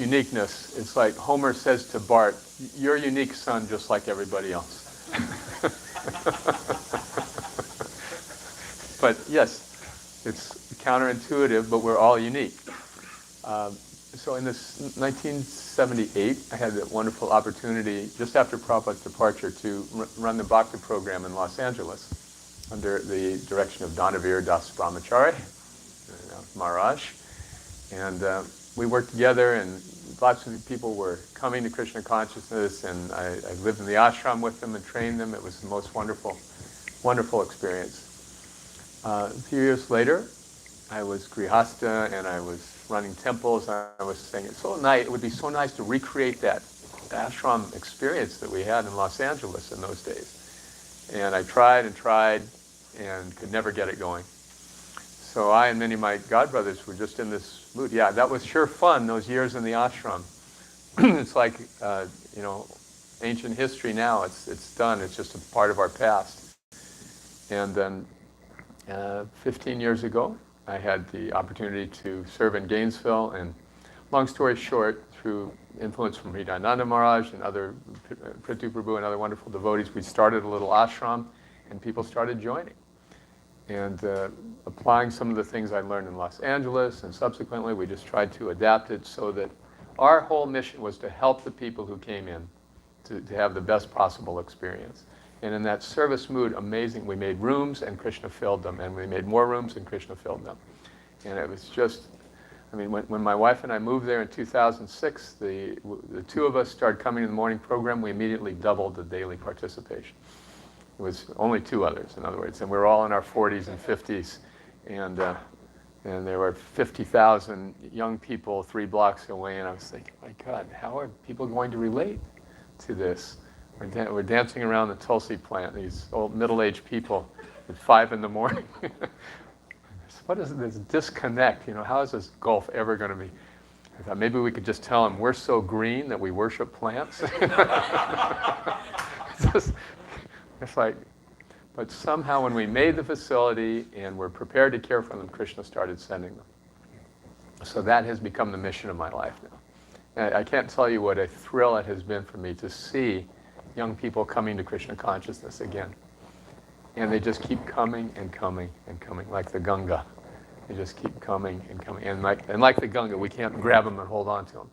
uniqueness. It's like Homer says to Bart, "You're unique, son, just like everybody else." But yes, it's counterintuitive, but we're all unique. So in this 1978, I had the wonderful opportunity, just after Prabhupada's departure, to run the Bhakti program in Los Angeles under the direction of Dhanavir Das Brahmachari, Maharaj. And we worked together, and lots of people were coming to Krishna consciousness, and I lived in the ashram with them and trained them. It was the most wonderful, wonderful experience. A few years later, I was grihasta, and I was running temples, and I was saying, it would be so nice to recreate that ashram experience that we had in Los Angeles in those days. And I tried and could never get it going. So I and many of my godbrothers were just in this mood. Yeah, that was sure fun, those years in the ashram. It's like, ancient history now. It's done. It's just a part of our past. And then 15 years ago, I had the opportunity to serve in Gainesville, and long story short, through influence from Jayananda Maharaj and other Prabhu Prabhu and other wonderful devotees, we started a little ashram, and people started joining. And applying some of the things I learned in Los Angeles, and subsequently we just tried to adapt it so that our whole mission was to help the people who came in to have the best possible experience. And in that service mood, amazing, we made rooms and Krishna filled them, and we made more rooms and Krishna filled them. And it was just, when my wife and I moved there in 2006, the two of us started coming to the morning program, we immediately doubled the daily participation. It was only two others, in other words, and we were all in our 40s and 50s, and there were 50,000 young people 3 blocks away, and I was thinking, my God, how are people going to relate to this? We're dancing around the Tulsi plant, these old middle-aged people at 5 in the morning. What is this disconnect? How is this gulf ever going to be? I thought maybe we could just tell them we're so green that we worship plants. It's like, but somehow when we made the facility and were prepared to care for them, Krishna started sending them. So that has become the mission of my life now. And I can't tell you what a thrill it has been for me to see young people coming to Krishna consciousness again. And they just keep coming and coming and coming, like the Ganga. They just keep coming and coming. And like the Ganga, we can't grab them and hold on to them.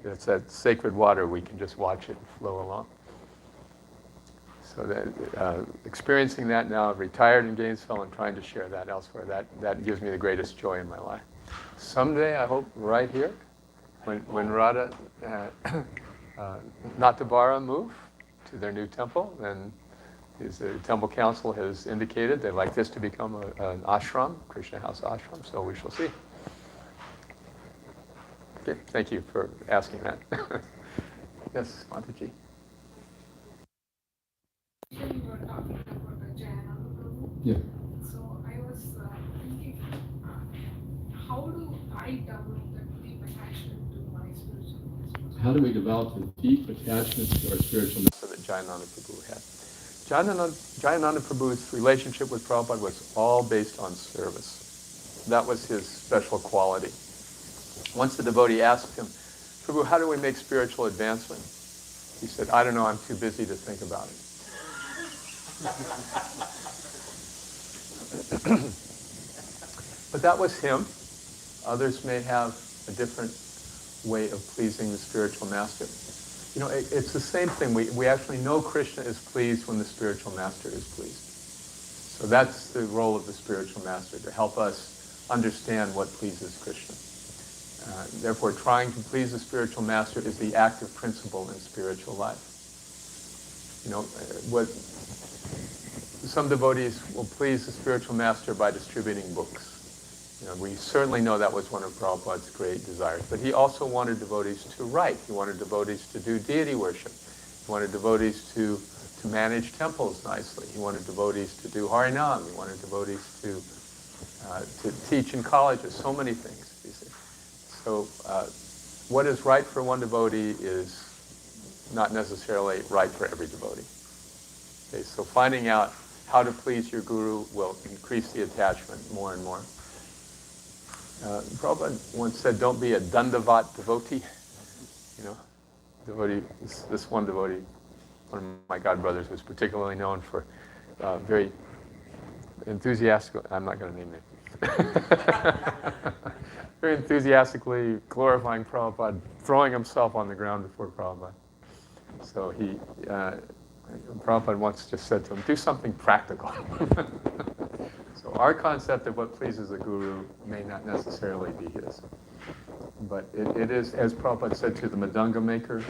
It's that sacred water, we can just watch it flow along. So that, experiencing that now, I've retired in Gainesville and trying to share that elsewhere. That gives me the greatest joy in my life. Someday, I hope, right here, when Radha, Natabara move to their new temple, then the temple council has indicated they'd like this to become an ashram, Krishna House ashram, so we shall see. Okay, thank you for asking that. Yes, Mataji. You were talking about the Jayananda Prabhu. Yeah. So I was thinking, how do I develop that deep attachment to my spiritual master? How do we develop a deep attachment to our spiritual master that Jayananda Prabhu had? Jayananda Prabhu's relationship with Prabhupada was all based on service. That was his special quality. Once the devotee asked him, Prabhu, how do we make spiritual advancement? He said, I don't know, I'm too busy to think about it. But that was him. Others may have a different way of pleasing the spiritual master. It's the same thing. We actually know Krishna is pleased when the spiritual master is pleased. So that's the role of the spiritual master, to help us understand what pleases Krishna. Therefore, trying to please the spiritual master is the active principle in spiritual life. What some devotees will please the spiritual master by distributing books. We certainly know that was one of Prabhupada's great desires. But he also wanted devotees to write. He wanted devotees to do deity worship. He wanted devotees to manage temples nicely. He wanted devotees to do Harinam. He wanted devotees to teach in colleges. So many things, you see. So what is right for one devotee is not necessarily right for every devotee. Okay, so finding out how to please your guru will increase the attachment more and more. Prabhupada once said, don't be a Dandavat devotee. Devotee, this one devotee, one of my godbrothers, was particularly known for very enthusiastic, I'm not going to name names, very enthusiastically glorifying Prabhupada, throwing himself on the ground before Prabhupada. So Prabhupada once just said to him, do something practical. So our concept of what pleases the guru may not necessarily be his. But it is, as Prabhupada said to the Madanga maker,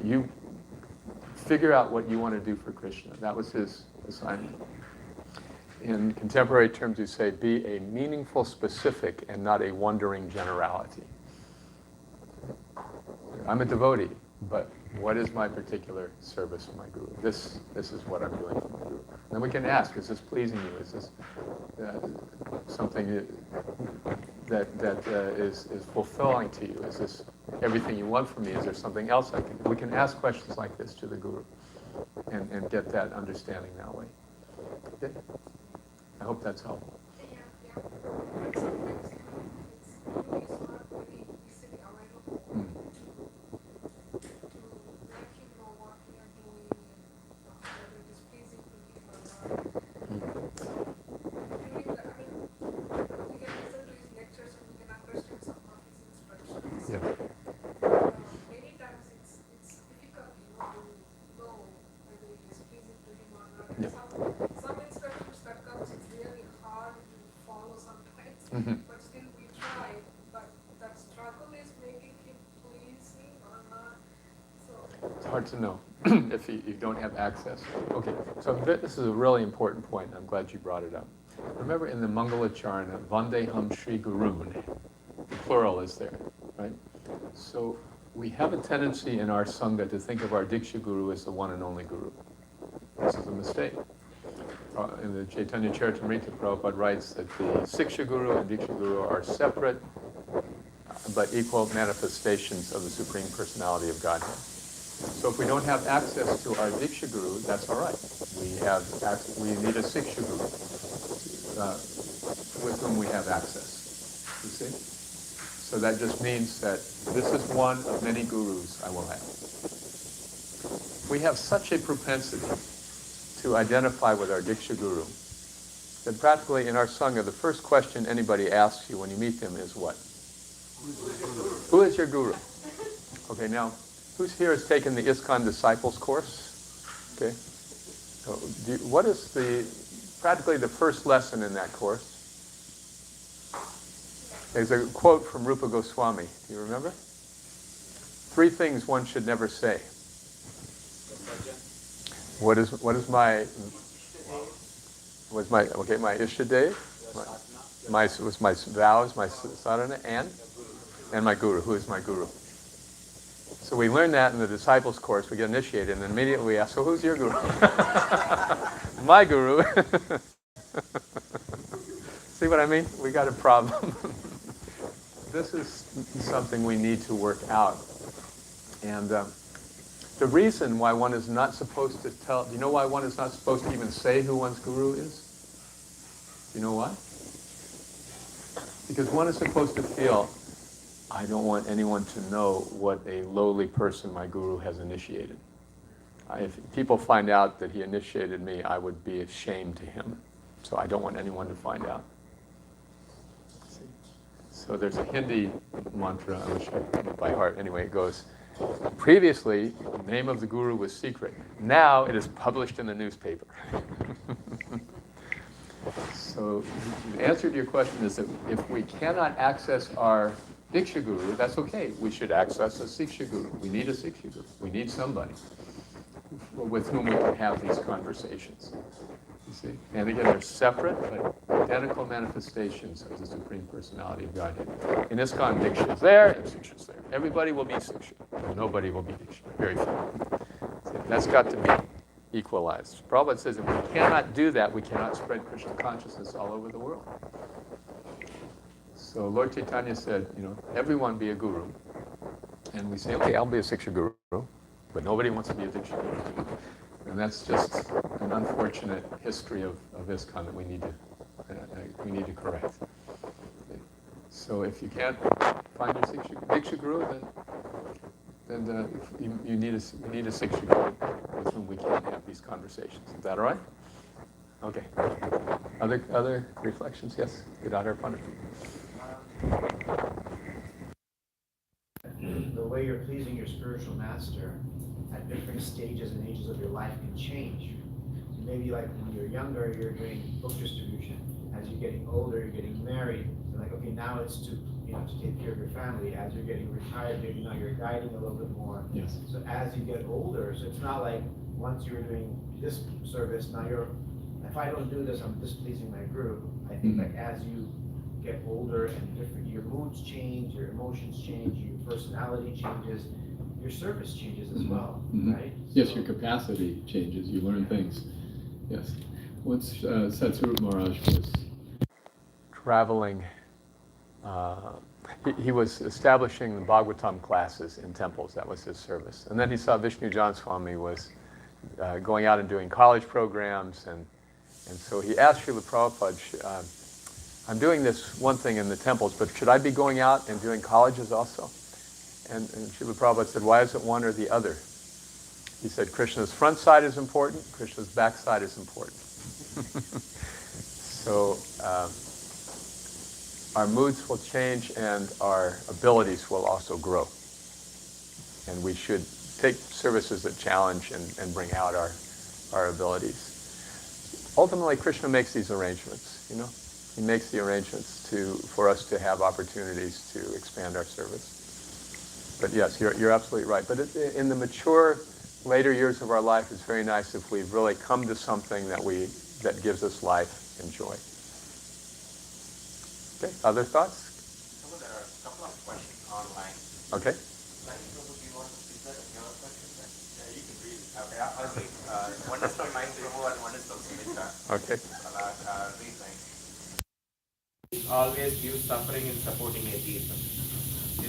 you figure out what you want to do for Krishna. That was his assignment. In contemporary terms, you say, be a meaningful specific and not a wandering generality. I'm a devotee, but what is my particular service for my guru? This is what I'm doing for my guru. Then we can ask, is this pleasing you? Is this something that is fulfilling to you? Is this everything you want from me? Is there something else I can do? We can ask questions like this to the guru and get that understanding that way. Okay? I hope that's helpful. Yeah. But sometimes it's not very easily available to let him know what we are doing and whether it is pleasing to him or not. During the, we can listen to his lectures and we can understand some of his instructions. Yeah. Many times it's difficult, to know whether it is pleasing to him or not. And Yeah. some instructions that comes, it's really hard to follow sometimes, but still we try. But that struggle is making him pleasing or not. So It's hard to know if you don't have access. Okay, so this is a really important point. I'm glad you brought it up. Remember in the Mangalacharna, Vandeham Shri Gurun, the plural is there, right? So we have a tendency in our Sangha to think of our Diksha Guru as the one and only Guru. This is a mistake. In the Chaitanya Charitamrita, Prabhupada writes that the Siksha Guru and Diksha Guru are separate but equal manifestations of the Supreme Personality of Godhead. So if we don't have access to our Diksha Guru, that's all right. We need a Siksha Guru with whom we have access. You see? So that just means that this is one of many gurus I will have. We have such a propensity to identify with our Diksha Guru that practically in our Sangha, the first question anybody asks you when you meet them is what? Who is your Guru? Okay, now, who's here has taken the ISKCON Disciples course? Okay. So what is practically the first lesson in that course? There's a quote from Rupa Goswami. Do you remember? 3 things one should never say. What is my Ishtadev? My vows, my sadhana, and my guru. Who is my guru? So we learn that in the disciples course. We get initiated, and then immediately we ask, so who's your guru? My guru. See what I mean? We got a problem. This is something we need to work out. And the reason why one is not supposed to tell, you know why one is not supposed to even say who one's guru is? You know why? Because one is supposed to feel, I don't want anyone to know what a lowly person my guru has initiated. If people find out that he initiated me, I would be ashamed to him. So I don't want anyone to find out. See? So there's a Hindi mantra, I wish I knew it by heart. Anyway, it goes, previously, the name of the guru was secret. Now it is published in the newspaper. So the answer to your question is that if we cannot access our Diksha Guru, that's okay. We should access a Siksha Guru. We need a Siksha Guru. We need somebody with whom we can have these conversations. You see? And again, they're separate, but identical manifestations of the Supreme Personality of Godhead. In ISKCON, Diksha is there, and Siksha is there. Everybody will be Siksha, but nobody will be Diksha. Very few. So that's got to be equalized. Prabhupada says if we cannot do that, we cannot spread Krishna consciousness all over the world. So Lord Chaitanya said, everyone be a guru. And we say, okay, I'll be a Siksha guru, but nobody wants to be a Diksha guru. And that's just an unfortunate history of ISKCON that we need to correct. So if you can't find your Diksha guru, then you need a Siksha guru with whom we can have these conversations. Is that all right? Okay. Other reflections? Yes. Gadadhar Pandit. The way you're pleasing your spiritual master at different stages and ages of your life can change. So maybe like when you're younger, you're doing book distribution. As you're getting older, you're getting married. You're like, okay, now it's to take care of your family. As you're getting retired, maybe now you're guiding a little bit more. Yes. So as you get older, so it's not like once you were doing this service, now if I don't do this, I'm displeasing my group. I think like as you get older and your moods change, your emotions change, your personality changes, your service changes as well, right? Yes, your capacity changes. You learn things. Yes. Once Satsarup Maharaj was traveling, he was establishing the Bhagavatam classes in temples. That was his service. And then he saw Vishnu Jan Swami was going out and doing college programs, and so he asked Srila Prabhupada, I'm doing this one thing in the temples, but should I be going out and doing colleges also? And Srila Prabhupada said, why is it one or the other? He said, Krishna's front side is important, Krishna's back side is important. So our moods will change and our abilities will also grow. And we should take services that challenge and bring out our abilities. Ultimately, Krishna makes these arrangements, He makes the arrangements for us to have opportunities to expand our service. But yes, you're absolutely right. But in the mature, later years of our life, it's very nice if we've really come to something that gives us life and joy. Okay, other thoughts? So there are a couple of questions online. Okay. Prabhu, do you want to speak that? Your question? Yeah, you can read it. Okay, I'll read. One is from Prabhu and one is from Sumitra. Okay. I'll read mine. Always view suffering in supporting atheism.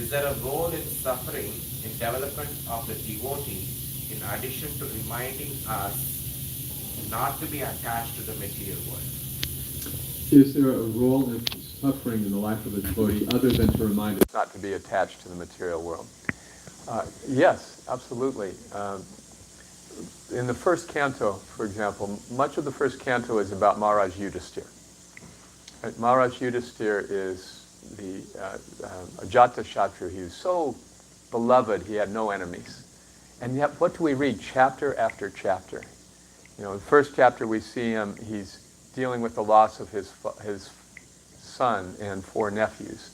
Is there a role in suffering in development of the devotee in addition to reminding us not to be attached to the material world? Is there a role in suffering in the life of a devotee other than to remind us not to be attached to the material world? Yes, absolutely. In the first canto, for example, much of the first canto is about Maharaj Yudhisthira. Right? Maharaj Yudhisthira is the Ajata Shatru. He was so beloved, he had no enemies. And yet, what do we read chapter after chapter? In the first chapter we see him, he's dealing with the loss of his son and 4 nephews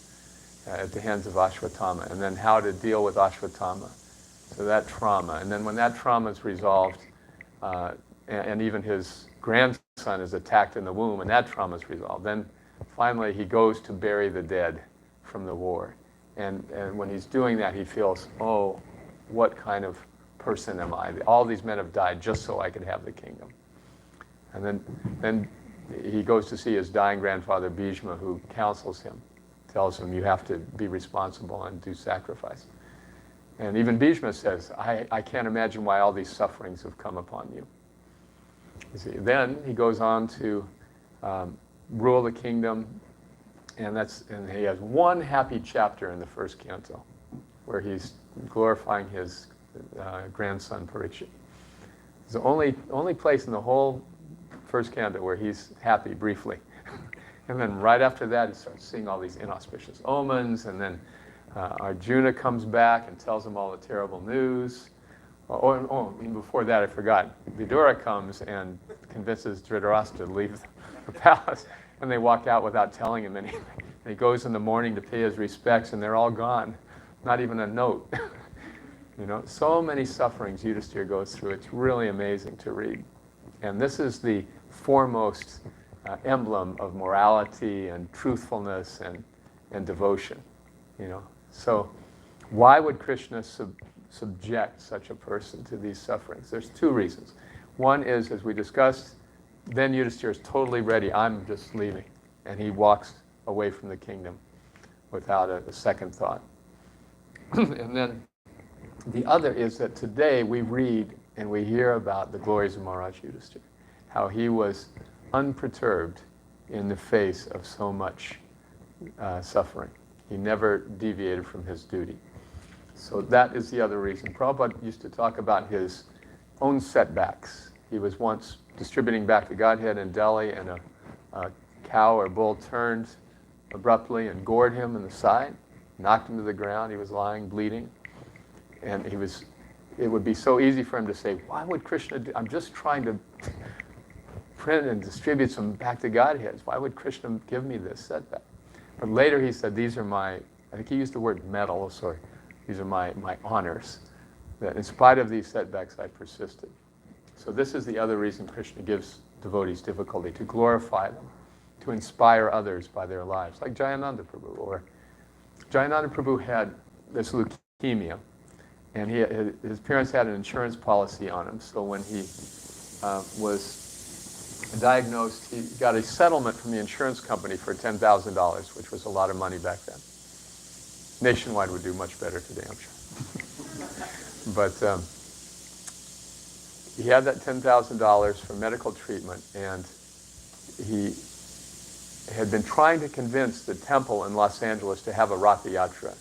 at the hands of Ashwatthama, and then how to deal with Ashwatthama. So that trauma. And then when that trauma is resolved, and even his grandson is attacked in the womb, and that trauma is resolved, then finally he goes to bury the dead from the war. And when he's doing that, he feels, oh, what kind of person am I? All these men have died just so I could have the kingdom. And then he goes to see his dying grandfather Bhishma, who counsels him, tells him you have to be responsible and do sacrifice. And even Bhishma says, I can't imagine why all these sufferings have come upon you. You see, then he goes on to rule the kingdom, and he has one happy chapter in the first canto, where he's glorifying his grandson Parikshit. It's the only place in the whole first canto where he's happy briefly. And then right after that, he starts seeing all these inauspicious omens, and then Arjuna comes back and tells him all the terrible news. Even before that, I forgot. Vidura comes and convinces Dhritarashtra to leave the palace, and they walk out without telling him anything. And he goes in the morning to pay his respects, and they're all gone. Not even a note. So many sufferings Yudhisthira goes through. It's really amazing to read. And this is the foremost emblem of morality and truthfulness and devotion. So why would Krishna subject such a person to these sufferings? There's two reasons. One is, as we discussed, then Yudhishthira is totally ready. I'm just leaving. And he walks away from the kingdom without a second thought. And then the other is that today we read and we hear about the glories of Maharaj Yudhishthira, how he was unperturbed in the face of so much suffering. He never deviated from his duty. So that is the other reason. Prabhupada used to talk about his own setbacks. He was once distributing back the Godhead in Delhi, and a cow or bull turned abruptly and gored him in the side, knocked him to the ground. He was lying, bleeding. And it would be so easy for him to say, why would Krishna do, I'm just trying to print and distribute some back to Godheads. Why would Krishna give me this setback? But later he said, these are my, I think he used the word medals, or these are my honors, that in spite of these setbacks, I persisted. So this is the other reason Krishna gives devotees difficulty, to glorify them, to inspire others by their lives, like Jayananda Prabhu. Or Jayananda Prabhu had this leukemia, and his parents had an insurance policy on him. So when he was diagnosed, he got a settlement from the insurance company for $10,000, which was a lot of money back then. Nationwide would do much better today, I'm sure. But he had that $10,000 for medical treatment, and he had been trying to convince the temple in Los Angeles to have a Ratha Yatra.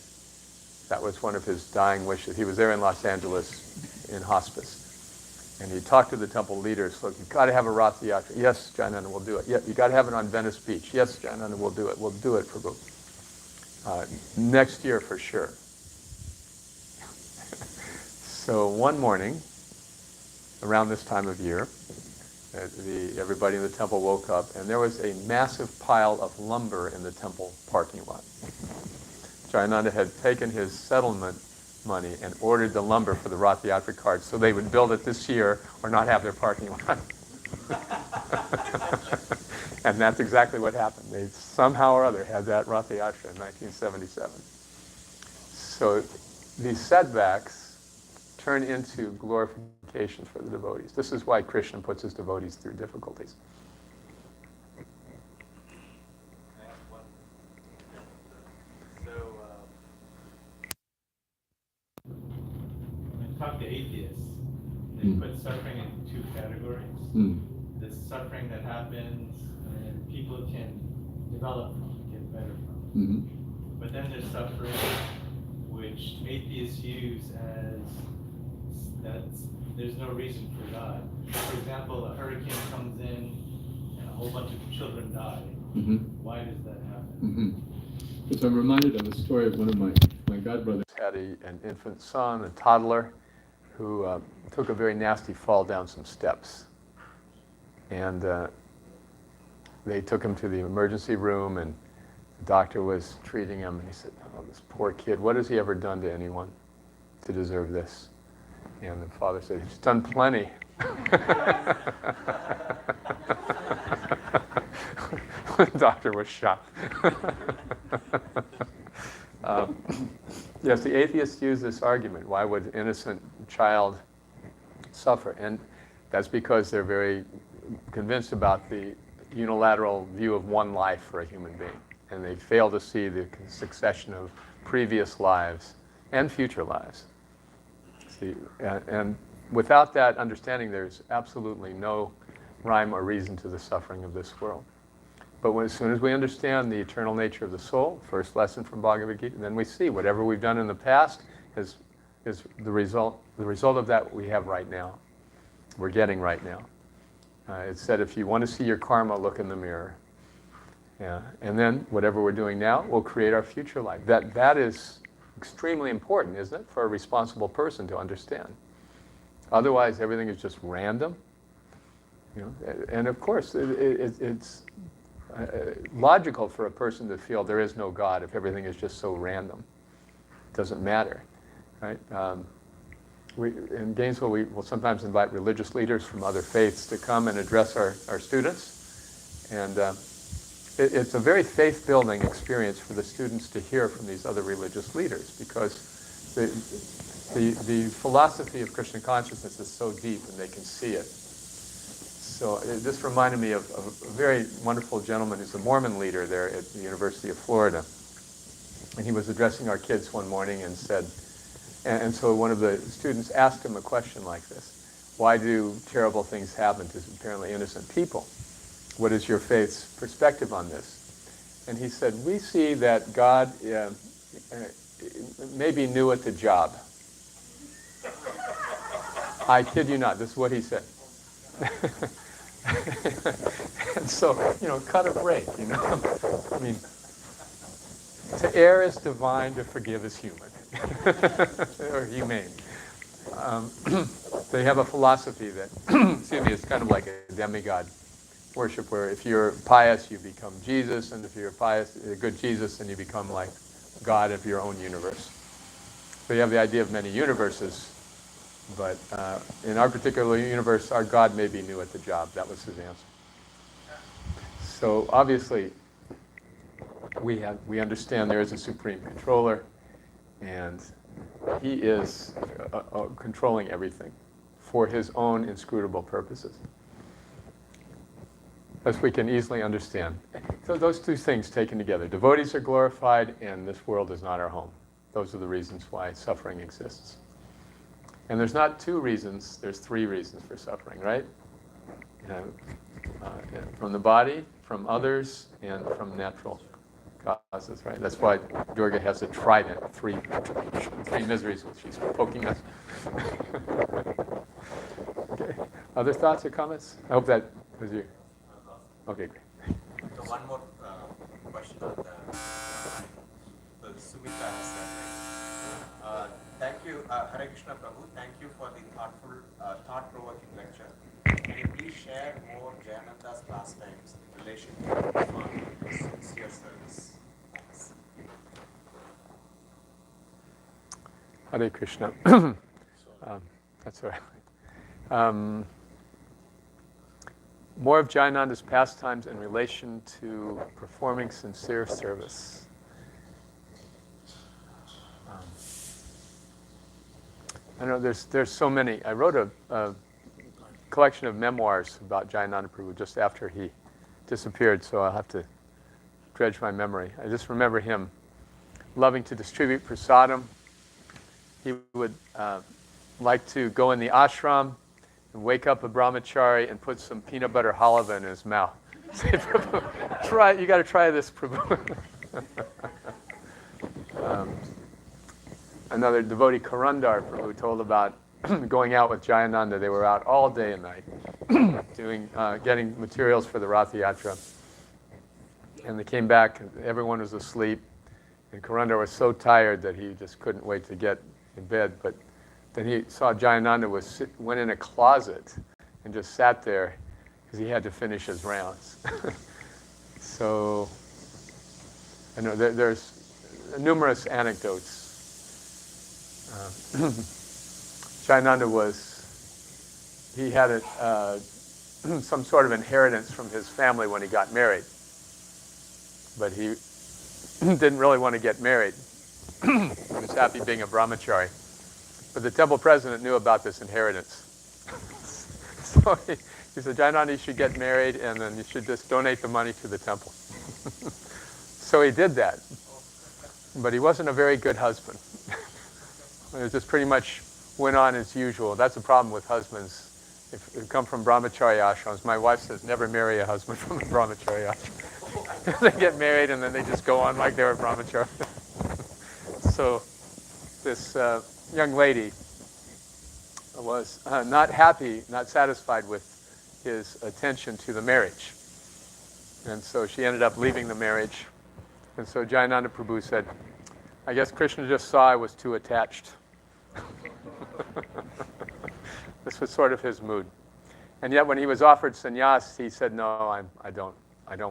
That was one of his dying wishes. He was there in Los Angeles in hospice. And he talked to the temple leaders, look, you've got to have a Ratha Yatra. Yes, Jayananda, we'll do it. Yeah, you've got to have it on Venice Beach. Yes, Jayananda, we'll do it. We'll do it, Prabhu. Next year for sure. So one morning, around this time of year, everybody in the temple woke up, and there was a massive pile of lumber in the temple parking lot. Jayananda had taken his settlement money and ordered the lumber for the Rath Yatra cart so they would build it this year or not have their parking lot. And that's exactly what happened. They somehow or other had that Rath Yatra in 1977. So these setbacks turn into glorification for the devotees. This is why Krishna puts his devotees through difficulties. Talk to atheists, they put suffering into two categories. The suffering that happens and people can develop from, get better from. But then there's suffering which atheists use as there's no reason for God. For example, a hurricane comes in and a whole bunch of children die. Why does that happen? Because I'm reminded of a story of one of my godbrothers had an infant son, a toddler, who took a very nasty fall down some steps. And they took him to the emergency room, and the doctor was treating him, and he said, oh, this poor kid, what has he ever done to anyone to deserve this? And the father said, he's done plenty. The doctor was shocked. Yes, the atheists use this argument. Why would an innocent child suffer? And that's because they're very convinced about the unilateral view of one life for a human being. And they fail to see the succession of previous lives and future lives. See, and without that understanding, there's absolutely no rhyme or reason to the suffering of this world. But as soon as we understand the eternal nature of the soul, first lesson from Bhagavad Gita, then we see whatever we've done in the past is the result of that we have right now. We're getting right now. It said if you want to see your karma, look in the mirror. Yeah. And then whatever we're doing now will create our future life. That is extremely important, isn't it, for a responsible person to understand. Otherwise, everything is just random. And of course, it's logical for a person to feel there is no God if everything is just so random. It doesn't matter, right? In Gainesville, we will sometimes invite religious leaders from other faiths to come and address our students. And it's a very faith-building experience for the students to hear from these other religious leaders, because the philosophy of Krishna consciousness is so deep and they can see it. So this reminded me of a very wonderful gentleman who's a Mormon leader there at the University of Florida. And he was addressing our kids one morning and said, and so one of the students asked him a question like this: why do terrible things happen to apparently innocent people? What is your faith's perspective on this? And he said, we see that God maybe new at the job. I kid you not, this is what he said. And so, cut a break, I mean, to err is divine, to forgive is human. Or humane. They have a philosophy that, is kind of like a demigod worship, where if you're pious, you become Jesus, and if you're pious, a good Jesus, then you become like God of your own universe. So you have the idea of many universes, but in our particular universe, our God may be new at the job. That was his answer. So obviously, we understand there is a supreme controller, and he is controlling everything for his own inscrutable purposes, as we can easily understand. So those two things taken together: devotees are glorified, and this world is not our home. Those are the reasons why suffering exists. And there's not two reasons, there's three reasons for suffering, right? From the body, from others, and from natural causes, right? That's why Durga has a trident, three miseries which she's poking us. Okay. Other thoughts or comments? I hope that was you. Okay, great. So one more question on the Sumita has said. Thank you, Hare Krishna Prabhu. Thank you for the thoughtful, thought-provoking lecture. Can you please share more Jayananda's pastimes in relation to sincere service? Thanks. Hare Krishna. That's all right. More of Jayananda's pastimes in relation to performing sincere service. I know there's so many. I wrote a collection of memoirs about Jayananda Prabhu just after he disappeared, so I'll have to dredge my memory. I just remember him loving to distribute prasadam. He would like to go in the ashram and wake up a brahmachari and put some peanut butter halava in his mouth. Say, Prabhu, you got to try this, Prabhu. Another devotee, Karandar, who told about going out with Jayananda. They were out all day and night getting materials for the Rath Yatra. And they came back, and everyone was asleep. And Karandar was so tired that he just couldn't wait to get in bed. But then he saw Jayananda went in a closet and just sat there because he had to finish his rounds. So I know there's numerous anecdotes. Jayananda he had some sort of inheritance from his family when he got married, but he didn't really want to get married. He was happy being a brahmachari. But the temple president knew about this inheritance. So he said, Jayananda, you should get married, and then you should just donate the money to the temple. So he did that. But he wasn't a very good husband. It just pretty much went on as usual. That's the problem with husbands. If you come from brahmachari ashrams, my wife says never marry a husband from a brahmachari ashram. They get married and then they just go on like they're a brahmachari. So this young lady was not happy, not satisfied with his attention to the marriage. And so she ended up leaving the marriage. And so Jayananda Prabhu said, I guess Krishna just saw I was too attached. This was sort of his mood. And yet when he was offered sannyas, he said, no, I don't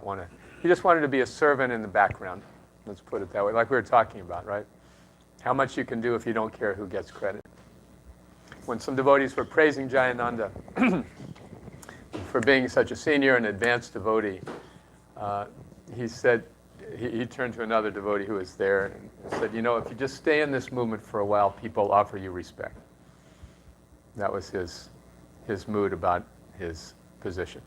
want to. He just wanted to be a servant in the background. Let's put it that way, like we were talking about, right? How much you can do if you don't care who gets credit. When some devotees were praising Jayananda for being such a senior and advanced devotee, he said, he turned to another devotee who was there and said, you know, if you just stay in this movement for a while, people offer you respect. That was his mood about his position.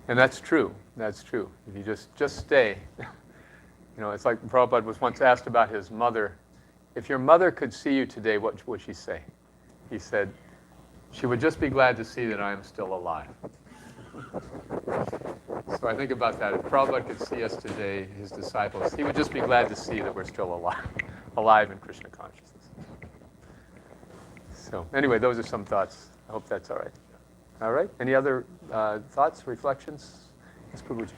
And that's true. That's true. If you just stay. You know, it's like Prabhupada was once asked about his mother. If your mother could see you today, what would she say? He said, she would just be glad to see that I am still alive. So I think about that. If Prabhupada could see us today, his disciples, he would just be glad to see that we're still alive in Krishna consciousness. So anyway, those are some thoughts. I hope that's all right. All right? Any other thoughts, reflections? Yes, Prabhuji.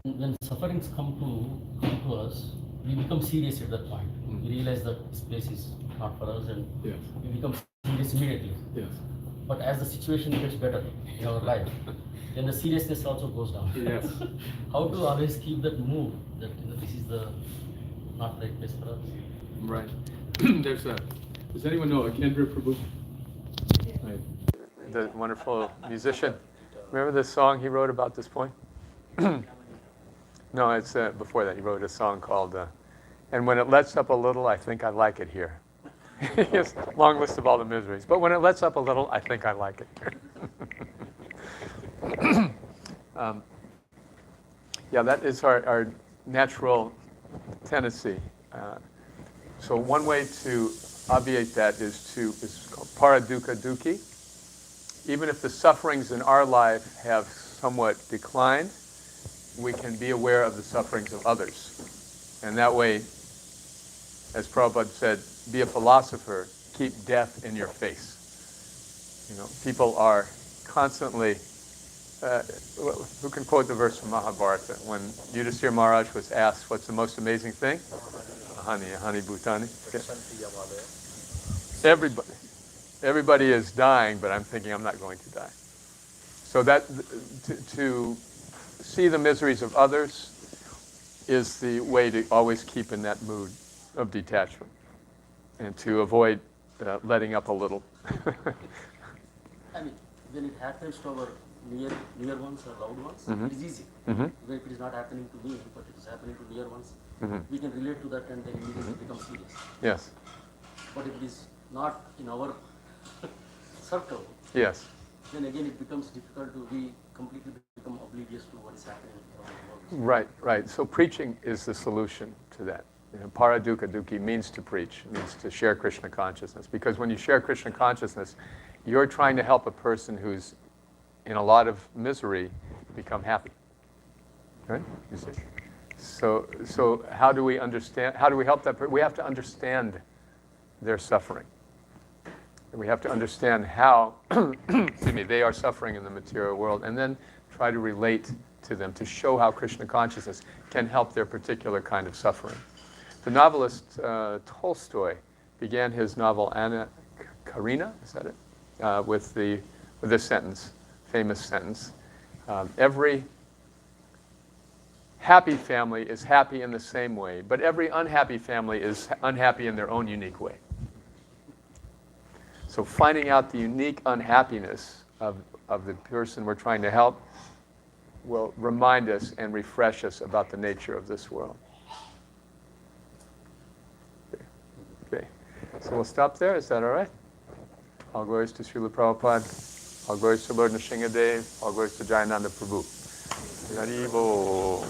When sufferings come to us, we become serious at that point. We realize that this place is not for us, and we become serious immediately. Yes. But as the situation gets better in our life, then the seriousness also goes down. Yes. How to always keep that mood that this is the not right place for us? Right. Does anyone know Kendra Prabhu? Right. The wonderful musician. Remember the song he wrote about this point? No, it's before that. He wrote a song called "And When It Lets Up a Little, I Think I Like It Here." He has a long list of all the miseries. But when it lets up a little, I think I like it here. Yeah, that is our natural tendency. So one way to obviate that is called paradukkha dukkhi. Even if the sufferings in our life have somewhat declined, we can be aware of the sufferings of others. And that way, as Prabhupada said, be a philosopher, keep death in your face. You know, people are constantly, who can quote the verse from Mahabharata? When Yudhisthira Maharaj was asked, what's the most amazing thing? Ahani Bhutani. Everybody is dying, but I'm thinking I'm not going to die. So that, to see the miseries of others is the way to always keep in that mood of detachment and to avoid letting up a little. I mean, when it happens to our near ones or loved ones, it is easy. Even if it is not happening to me, but it is happening to near ones, we can relate to that and then immediately become serious. Yes. But if it is not in our circle, Yes. then again it becomes difficult to be completely become oblivious to what is happening around the world. Right, right. So preaching is the solution to that. You know, paradukkha dukkhi means to preach, means to share Krishna consciousness. Because when you share Krishna consciousness, you're trying to help a person who's in a lot of misery become happy. Right? You see? So how do we understand? How do we help that person? We have to understand their suffering. And we have to understand how excuse me, they are suffering in the material world, and then try to relate to them, to show how Krishna consciousness can help their particular kind of suffering. The novelist Tolstoy began his novel Anna Karenina, is that it? With this sentence, famous sentence: every happy family is happy in the same way, but every unhappy family is unhappy in their own unique way. So finding out the unique unhappiness of the person we're trying to help will remind us and refresh us about the nature of this world. Okay. So we'll stop there. Is that all right? All glories to Srila Prabhupada. All glories to Lord Nrsimha Dev. All glories to Jayananda Prabhu. Hari Bol.